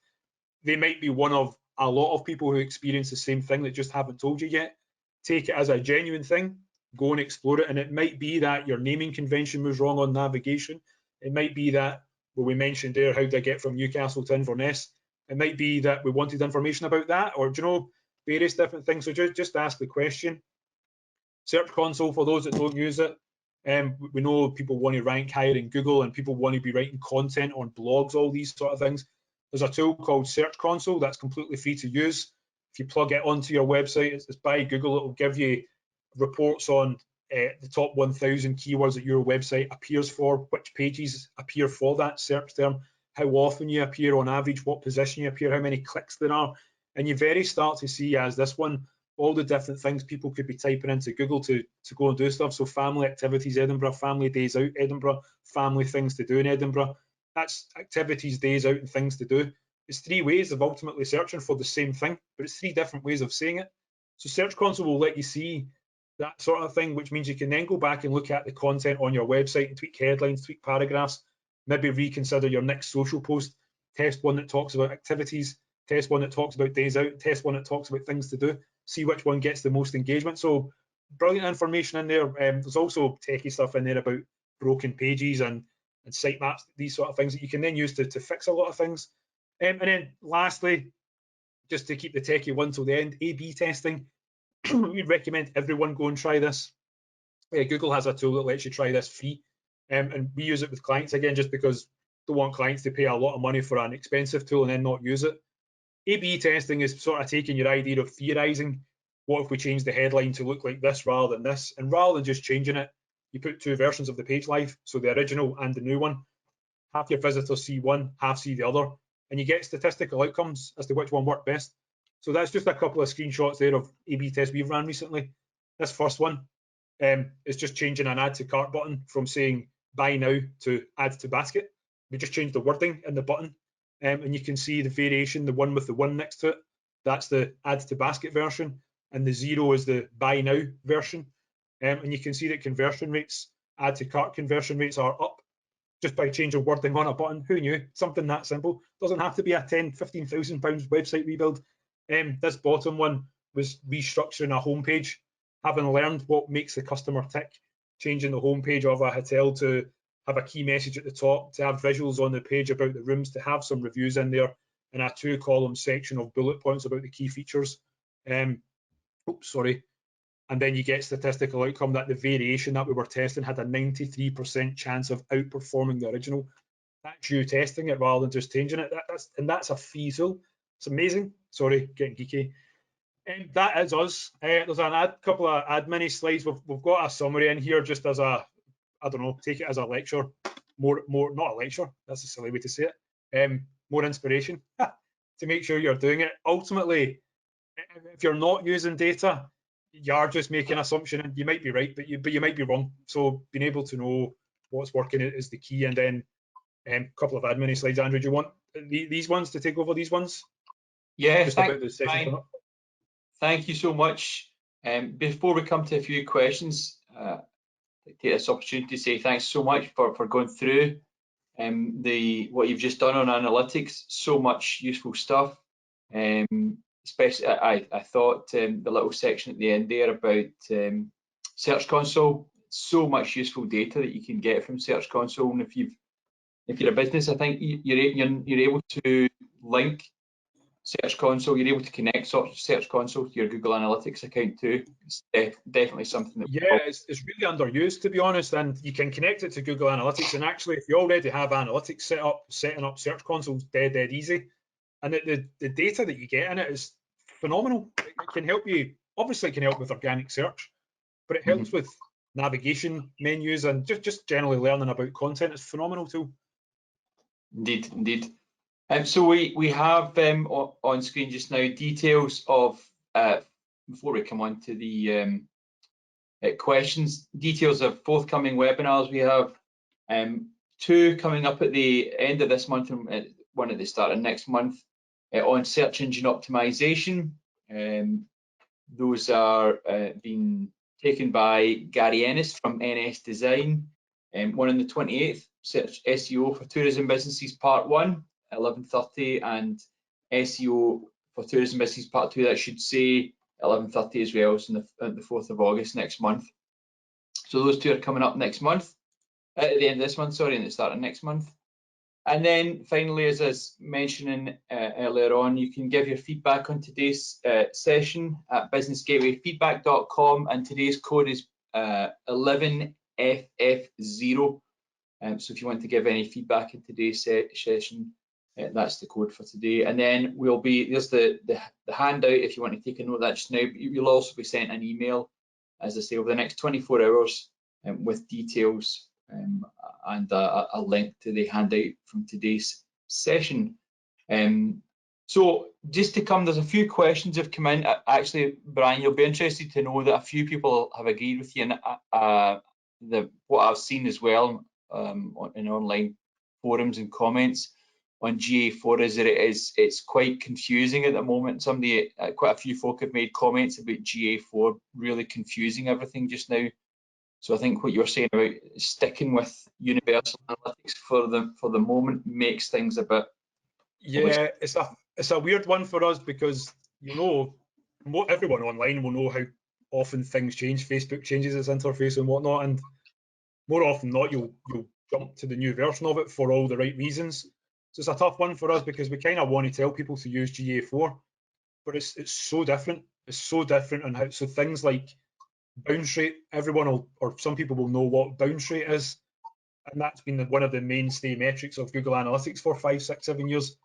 They might be one of a lot of people who experience the same thing that just haven't told you yet. Take it as a genuine thing, go and explore it, and it might be that your naming convention was wrong on navigation. It might be that, well, we mentioned there, how did I get from Newcastle to Inverness? It might be that we wanted information about that, or, you know, various different things. So just ask the question. Search Console, for those that don't use it, we know people want to rank higher in Google and people want to be writing content on blogs, all these sort of things. There's a tool called Search Console that's completely free to use. If you plug it onto your website, it's by Google. It will give you reports on the top 1,000 keywords that your website appears for, which pages appear for that search term, how often you appear on average, what position you appear, how many clicks there are. And you very start to see, as this one, all the different things people could be typing into Google to go and do stuff. So family activities Edinburgh, family days out Edinburgh, family things to do in Edinburgh. That's activities, days out, and things to do. It's 3 ways of ultimately searching for the same thing, but it's 3 different ways of saying it. So Search Console will let you see that sort of thing, which means you can then go back and look at the content on your website and tweak headlines, tweak paragraphs, maybe reconsider your next social post, test one that talks about activities, test one that talks about days out, test one that talks about things to do, see which one gets the most engagement. So brilliant information in there. There's also techie stuff in there about broken pages and sitemaps, these sort of things that you can then use to fix a lot of things. And then lastly, just to keep the techie one till the end, A/B testing. We'd recommend everyone go and try this. Google has a tool that lets you try this free, and we use it with clients again, just because don't want clients to pay a lot of money for an expensive tool and then not use it. A/B testing is sort of taking your idea of theorizing. What if we change the headline to look like this rather than this? And rather than just changing it, you put 2 versions of the page live, so the original and the new one. Half your visitors see one, half see the other, and you get statistical outcomes as to which one worked best. So that's just a couple of screenshots there of A/B tests we've ran recently. This first one is just changing an add to cart button from saying buy now to add to basket. We just changed the wording in the button, and you can see the variation, the one with the 1 next to it. That's the add to basket version, and the 0 is the buy now version. And you can see that conversion rates, add to cart conversion rates are up just by changing wording on a button. Who knew? Something that simple. Doesn't have to be a £10,000-15,000 website rebuild. This bottom one was restructuring a homepage, having learned what makes the customer tick, changing the homepage of a hotel to have a key message at the top, to have visuals on the page about the rooms, to have some reviews in there, and a 2-column section of bullet points about the key features. And then you get statistical outcome that the variation that we were testing had a 93% chance of outperforming the original. That's you testing it rather than just changing it. That's a free tool. It's amazing. Sorry, getting geeky. And that is us. There's a couple of admin slides. We've got a summary in here just as a, I don't know, take it as a lecture. More, not a lecture. That's a silly way to say it. More inspiration to make sure you're doing it. Ultimately, if you're not using data, you're just making an assumption, and you might be right, but you might be wrong. So being able to know what's working is the key. And then a couple of admin slides. Andrew, do you want these ones to take over these ones? Yeah, just about the session. Thank you so much. Before we come to a few questions, I'd like to take this opportunity to say thanks so much for going through what you've just done on analytics. So much useful stuff. Especially, I thought the little section at the end there about Search Console. So much useful data that you can get from Search Console, and if you're a business, I think you're able to link Search Console. You're able to connect Search Console to your Google Analytics account too. It's definitely something that it's really underused, to be honest. And you can connect it to Google Analytics. And actually, if you already have analytics set up, setting up Search Console is dead easy. And the data that you get in it is phenomenal. It can help you. Obviously, it can help with organic search, but it helps with navigation menus and just generally learning about content. It's a phenomenal tool. Indeed. So we have on screen just now details of, before we come on to the questions, details of forthcoming webinars. We have 2 coming up at the end of this month and one at the start of next month on search engine optimization. Those are being taken by Gary Ennis from NS Design. One on the 28th, Search SEO for Tourism Businesses Part 1, 11:30, and SEO for Tourism Businesses Part 2, that should say 11:30 as well, so on the 4th of August next month. So those 2 are coming up next month, at the end of this month, sorry, and the start of next month. And then finally, as I was mentioning earlier on, you can give your feedback on today's session at businessgatewayfeedback.com, and today's code is 11FF0. So if you want to give any feedback in today's session, that's the code for today. And then there's the handout if you want to take a note of that just now. You'll also be sent an email, as I say, over the next 24 hours with details and a link to the handout from today's session. So just to come, there's a few questions have come in. Actually, Brian, you'll be interested to know that a few people have agreed with you, and what I've seen as well in online forums and comments on GA4 is that it's quite confusing at the moment. Somebody, quite a few folk have made comments about GA4 really confusing everything just now. So I think what you're saying about sticking with universal analytics for the moment makes things a bit. Yeah, it's a weird one for us because, you know, everyone online will know how often things change. Facebook changes its interface and whatnot, and more often than not, you'll jump to the new version of it for all the right reasons. So it's a tough one for us because we kind of want to tell people to use GA4, but it's so different. It's so different on how. So things like bounce rate, everyone will, or some people will know what bounce rate is, and that's been one of the mainstay metrics of Google Analytics for 5, 6, 7 years.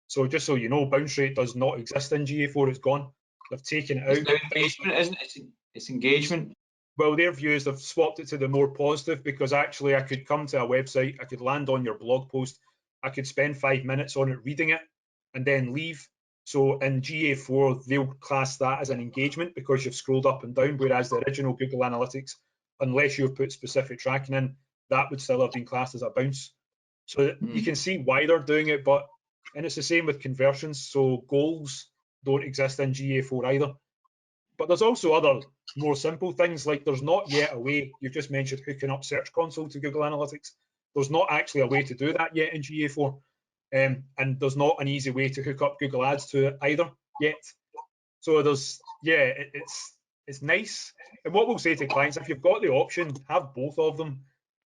So just so you know, bounce rate does not exist in GA4. It's gone. They've taken it out. It's now engagement, isn't it? It's engagement. Well, their view is they've swapped it to the more positive, because actually I could come to a website, I could land on your blog post, I could spend 5 minutes on it reading it and then leave. So in GA4, they'll class that as an engagement because you've scrolled up and down, whereas the original Google Analytics, unless you've put specific tracking in, that would still have been classed as a bounce. So you can see why they're doing it, and it's the same with conversions. So goals don't exist in GA4 either. But there's also other more simple things, like there's not yet a way, you've just mentioned hooking up Search Console to Google Analytics. There's not actually a way to do that yet in GA4. And there's not an easy way to hook up Google Ads to it either yet. So there's, yeah, it's nice. And what we'll say to clients, if you've got the option, have both of them.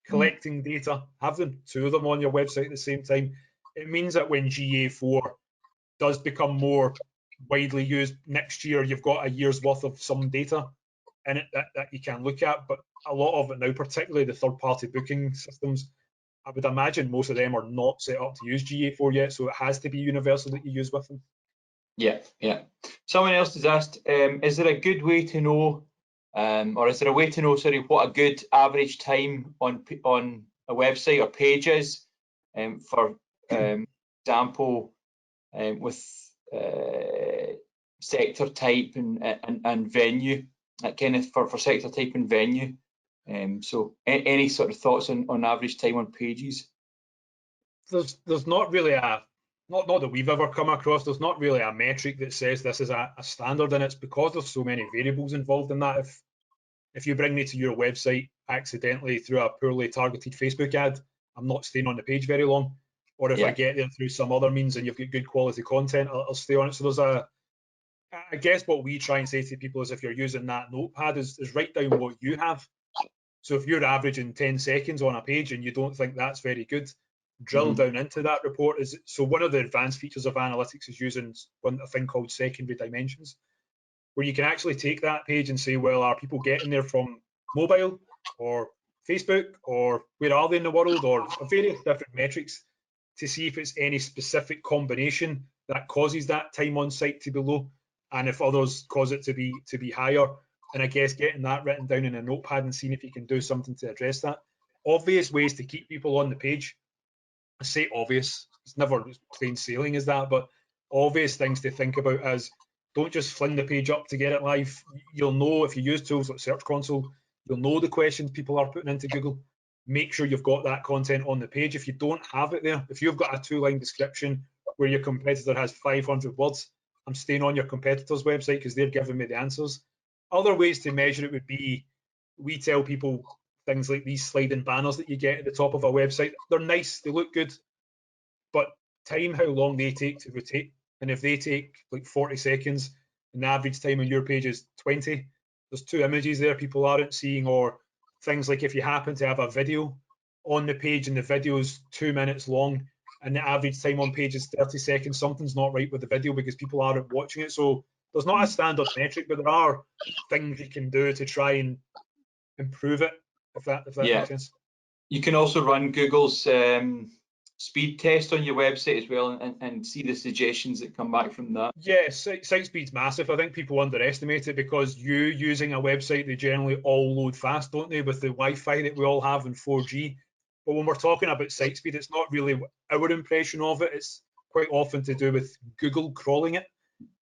Collecting data, have two of them on your website at the same time. It means that when GA4 does become more widely used next year, you've got a year's worth of some data in it that you can look at. But a lot of it now, particularly the third-party booking systems, I would imagine most of them are not set up to use GA4 yet, so it has to be universal that you use with them. Yeah. Someone else has asked, is there a good way to know, or is there a way to know, sorry, what a good average time on a website or page is? For example, with sector type and venue, that kind of for sector type and venue. So any sort of thoughts on average time on pages? There's not really not that we've ever come across, there's not really a metric that says this is a standard, and it's because there's so many variables involved in that. If you bring me to your website accidentally through a poorly targeted Facebook ad, I'm not staying on the page very long. Or if I get there through some other means and you've got good quality content, I'll stay on it. So I guess what we try and say to people is, if you're using that notepad, is write down what you have. So if you're averaging 10 seconds on a page and you don't think that's very good, drill down into that report. So one of the advanced features of analytics is using a thing called secondary dimensions, where you can actually take that page and say, well, are people getting there from mobile or Facebook, or where are they in the world, or various different metrics, to see if it's any specific combination that causes that time on site to be low, and if others cause it to be higher. And I guess getting that written down in a notepad and seeing if you can do something to address that. Obvious ways to keep people on the page. I say obvious, it's never plain sailing as that, but obvious things to think about as, don't just fling the page up to get it live. You'll know, if you use tools like Search Console, you'll know the questions people are putting into Google. Make sure you've got that content on the page. If you don't have it there, if you've got a 2-line description where your competitor has 500 words, I'm staying on your competitor's website because they're giving me the answers. Other ways to measure it would be, we tell people things like these sliding banners that you get at the top of a website. They're nice, they look good, but time how long they take to rotate. And if they take like 40 seconds and the average time on your page is 20, there's 2 images there people aren't seeing. Or things like, if you happen to have a video on the page and the video is 2 minutes long and the average time on page is 30 seconds, something's not right with the video because people aren't watching it. So there's not a standard metric, but there are things you can do to try and improve it, if that makes sense. You can also run Google's speed test on your website as well, and see the suggestions that come back from that. Yeah, site speed's massive. I think people underestimate it because using a website, they generally all load fast, don't they, with the Wi-Fi that we all have in 4G. But when we're talking about site speed, it's not really our impression of it. It's quite often to do with Google crawling it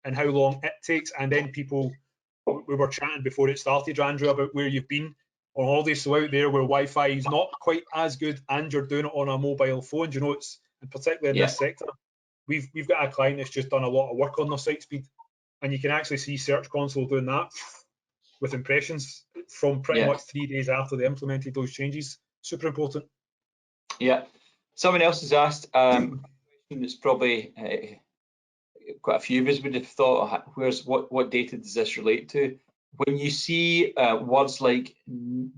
and how long it takes. And then people, we were chatting before it started, Andrew, about where you've been. on holiday. So out there where Wi-Fi is not quite as good and you're doing it on a mobile phone, you know, it's, and particularly in this sector, we've got a client that's just done a lot of work on their site speed, and you can actually see Search Console doing that with impressions from pretty much 3 days after they implemented those changes. Super important. Yeah. Someone else has asked a question that's probably quite a few of us would have thought, what data does this relate to? When you see words like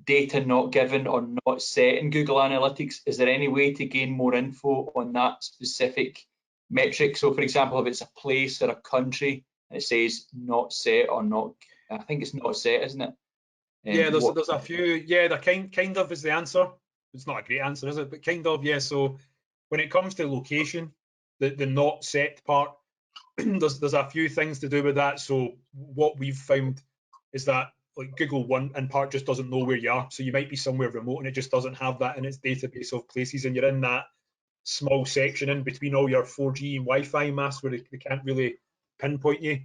data not given or not set in Google Analytics, is there any way to gain more info on that specific metric? So, for example, if it's a place or a country and it says not set or not, I think it's not set, isn't it? Yeah, there's a few. Yeah, the kind of is the answer. It's not a great answer, is it? But kind of, yeah. So when it comes to location, the not set part, there's a few things to do with that. So what we've found is that like Google One in part just doesn't know where you are. So you might be somewhere remote and it just doesn't have that in its database of places, and you're in that small section in between all your 4G and Wi-Fi masts where they can't really pinpoint you.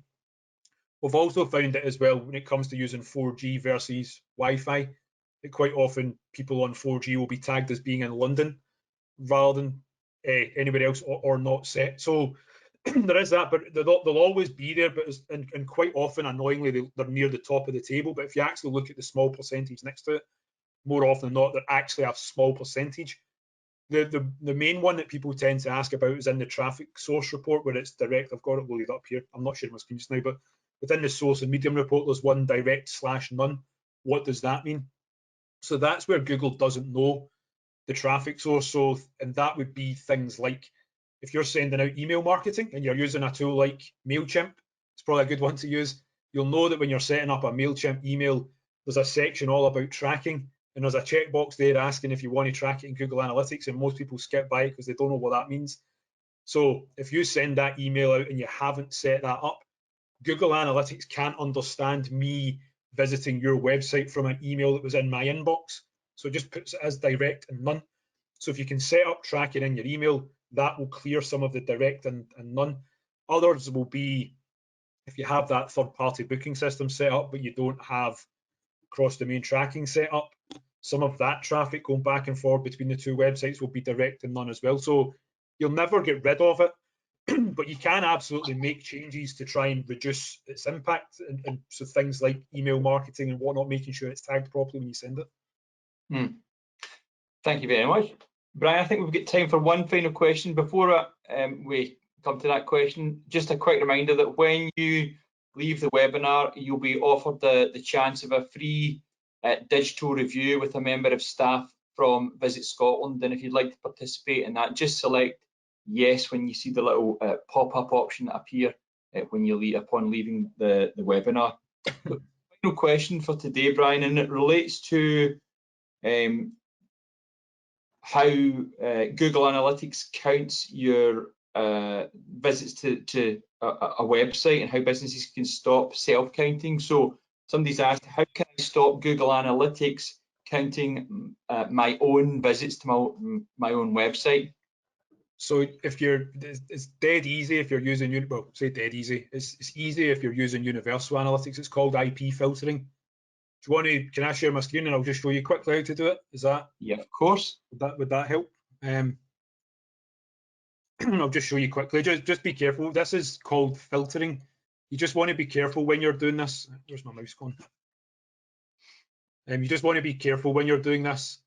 We've also found it as well when it comes to using 4G versus Wi-Fi, that quite often people on 4G will be tagged as being in London rather than anywhere else or not set. So there is that, but they'll always be there, but and quite often, annoyingly, they're near the top of the table. But if you actually look at the small percentage next to it, more often than not, they're actually a small percentage. The main one that people tend to ask about is in the traffic source report, where it's direct. I've got it loaded up here. I'm not sharing my screen just now, but within the source and medium report, there's one direct/none. What does that mean? So that's where Google doesn't know the traffic source. So, and that would be things like if you're sending out email marketing and you're using a tool like MailChimp, it's probably a good one to use. You'll know that when you're setting up a MailChimp email, there's a section all about tracking, and there's a checkbox there asking if you want to track it in Google Analytics, and most people skip by it because they don't know what that means. So if you send that email out and you haven't set that up, Google Analytics can't understand me visiting your website from an email that was in my inbox. So it just puts it as direct and none. So if you can set up tracking in your email, that will clear some of the direct and none. Others will be if you have that third-party booking system set up, but you don't have cross-domain tracking set up. Some of that traffic going back and forth between the two websites will be direct and none as well. So you'll never get rid of it, but you can absolutely make changes to try and reduce its impact. And so things like email marketing and whatnot, making sure it's tagged properly when you send it. Thank you very much. Brian, I think we've got time for one final question. Before we come to that question, just a quick reminder that when you leave the webinar, you'll be offered the chance of a free digital review with a member of staff from Visit Scotland. And if you'd like to participate in that, just select yes when you see the little pop-up option appear when you leave, upon leaving the webinar. Final question for today, Brian, and it relates to how Google Analytics counts your visits to a website and how businesses can stop self-counting. So somebody's asked, how can I stop Google Analytics counting my own visits to my own website? So if it's dead easy if you're using, well, say dead easy. It's easy if you're using Universal Analytics. It's called IP filtering. Do you want to? Can I share my screen and I'll just show you quickly how to do it? Is that? Yeah, of course. Would that help? I'll just show you quickly. Just be careful. This is called filtering. You just want to be careful when you're doing this. Where's my mouse gone? You just want to be careful when you're doing this.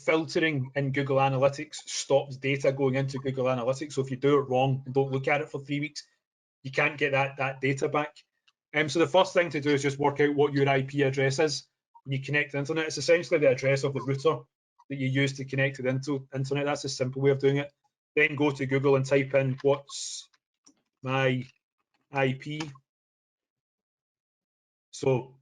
Filtering in Google Analytics stops data going into Google Analytics. So if you do it wrong and don't look at it for 3 weeks, you can't get that data back. So the first thing to do is just work out what your IP address is when you connect to the internet. It's essentially the address of the router that you use to connect to the internet. That's a simple way of doing it. Then go to Google and type in what's my IP. So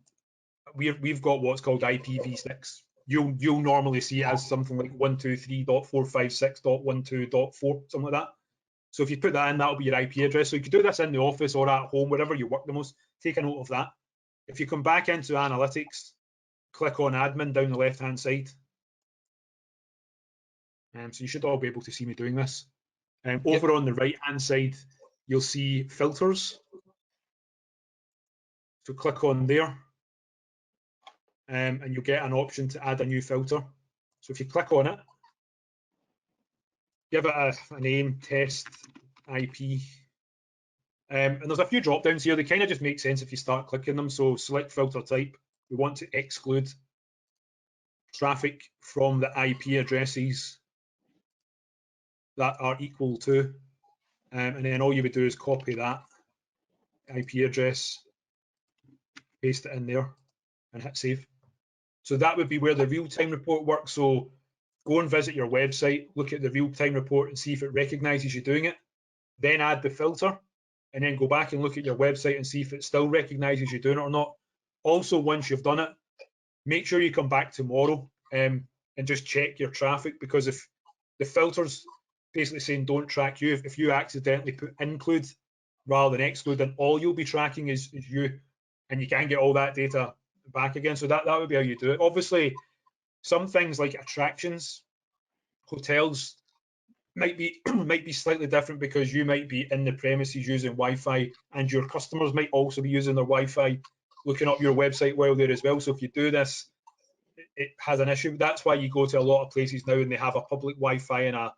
we've got what's called IPv6. You'll normally see it as something like 123.456.12.4, something like that. So if you put that in, that'll be your IP address. So you could do this in the office or at home, wherever you work the most. Take a note of that. If you come back into Analytics, click on Admin down the left-hand side. So you should all be able to see me doing this. Over on the right-hand side, you'll see Filters. So click on there. and you'll get an option to add a new filter. So if you click on it, give it a name, test IP, and there's a few drop downs here. They kind of just make sense if you start clicking them. So select filter type. We want to exclude traffic from the IP addresses that are equal to, and then all you would do is copy that IP address, paste it in there, and hit save. So that would be where the real-time report works. So go and visit your website, look at the real-time report and see if it recognizes you doing it, then add the filter, and then go back and look at your website and see if it still recognizes you doing it or not. Also, once you've done it, make sure you come back tomorrow and just check your traffic, because if the filter's basically saying don't track you, if you accidentally put include rather than exclude, then all you'll be tracking is you, and you can't get all that data back again. So that would be how you do it. Obviously, some things like attractions, hotels might be slightly different, because you might be in the premises using Wi-Fi, and your customers might also be using their Wi-Fi, looking up your website while there as well. So if you do this, it has an issue. That's why you go to a lot of places now and they have a public Wi-Fi and a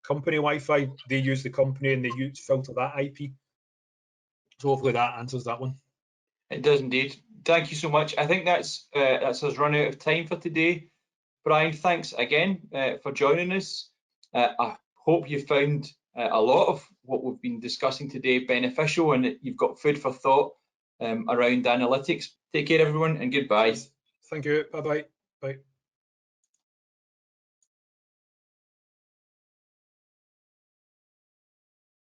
company Wi-Fi. They use the company and they filter that IP. So hopefully that answers that one. It does indeed. Thank you so much. I think that's us run out of time for today. Brian, thanks again for joining us. I hope you found a lot of what we've been discussing today beneficial, and you've got food for thought around analytics. Take care, everyone, and goodbye. Thank you. Bye-bye. Bye.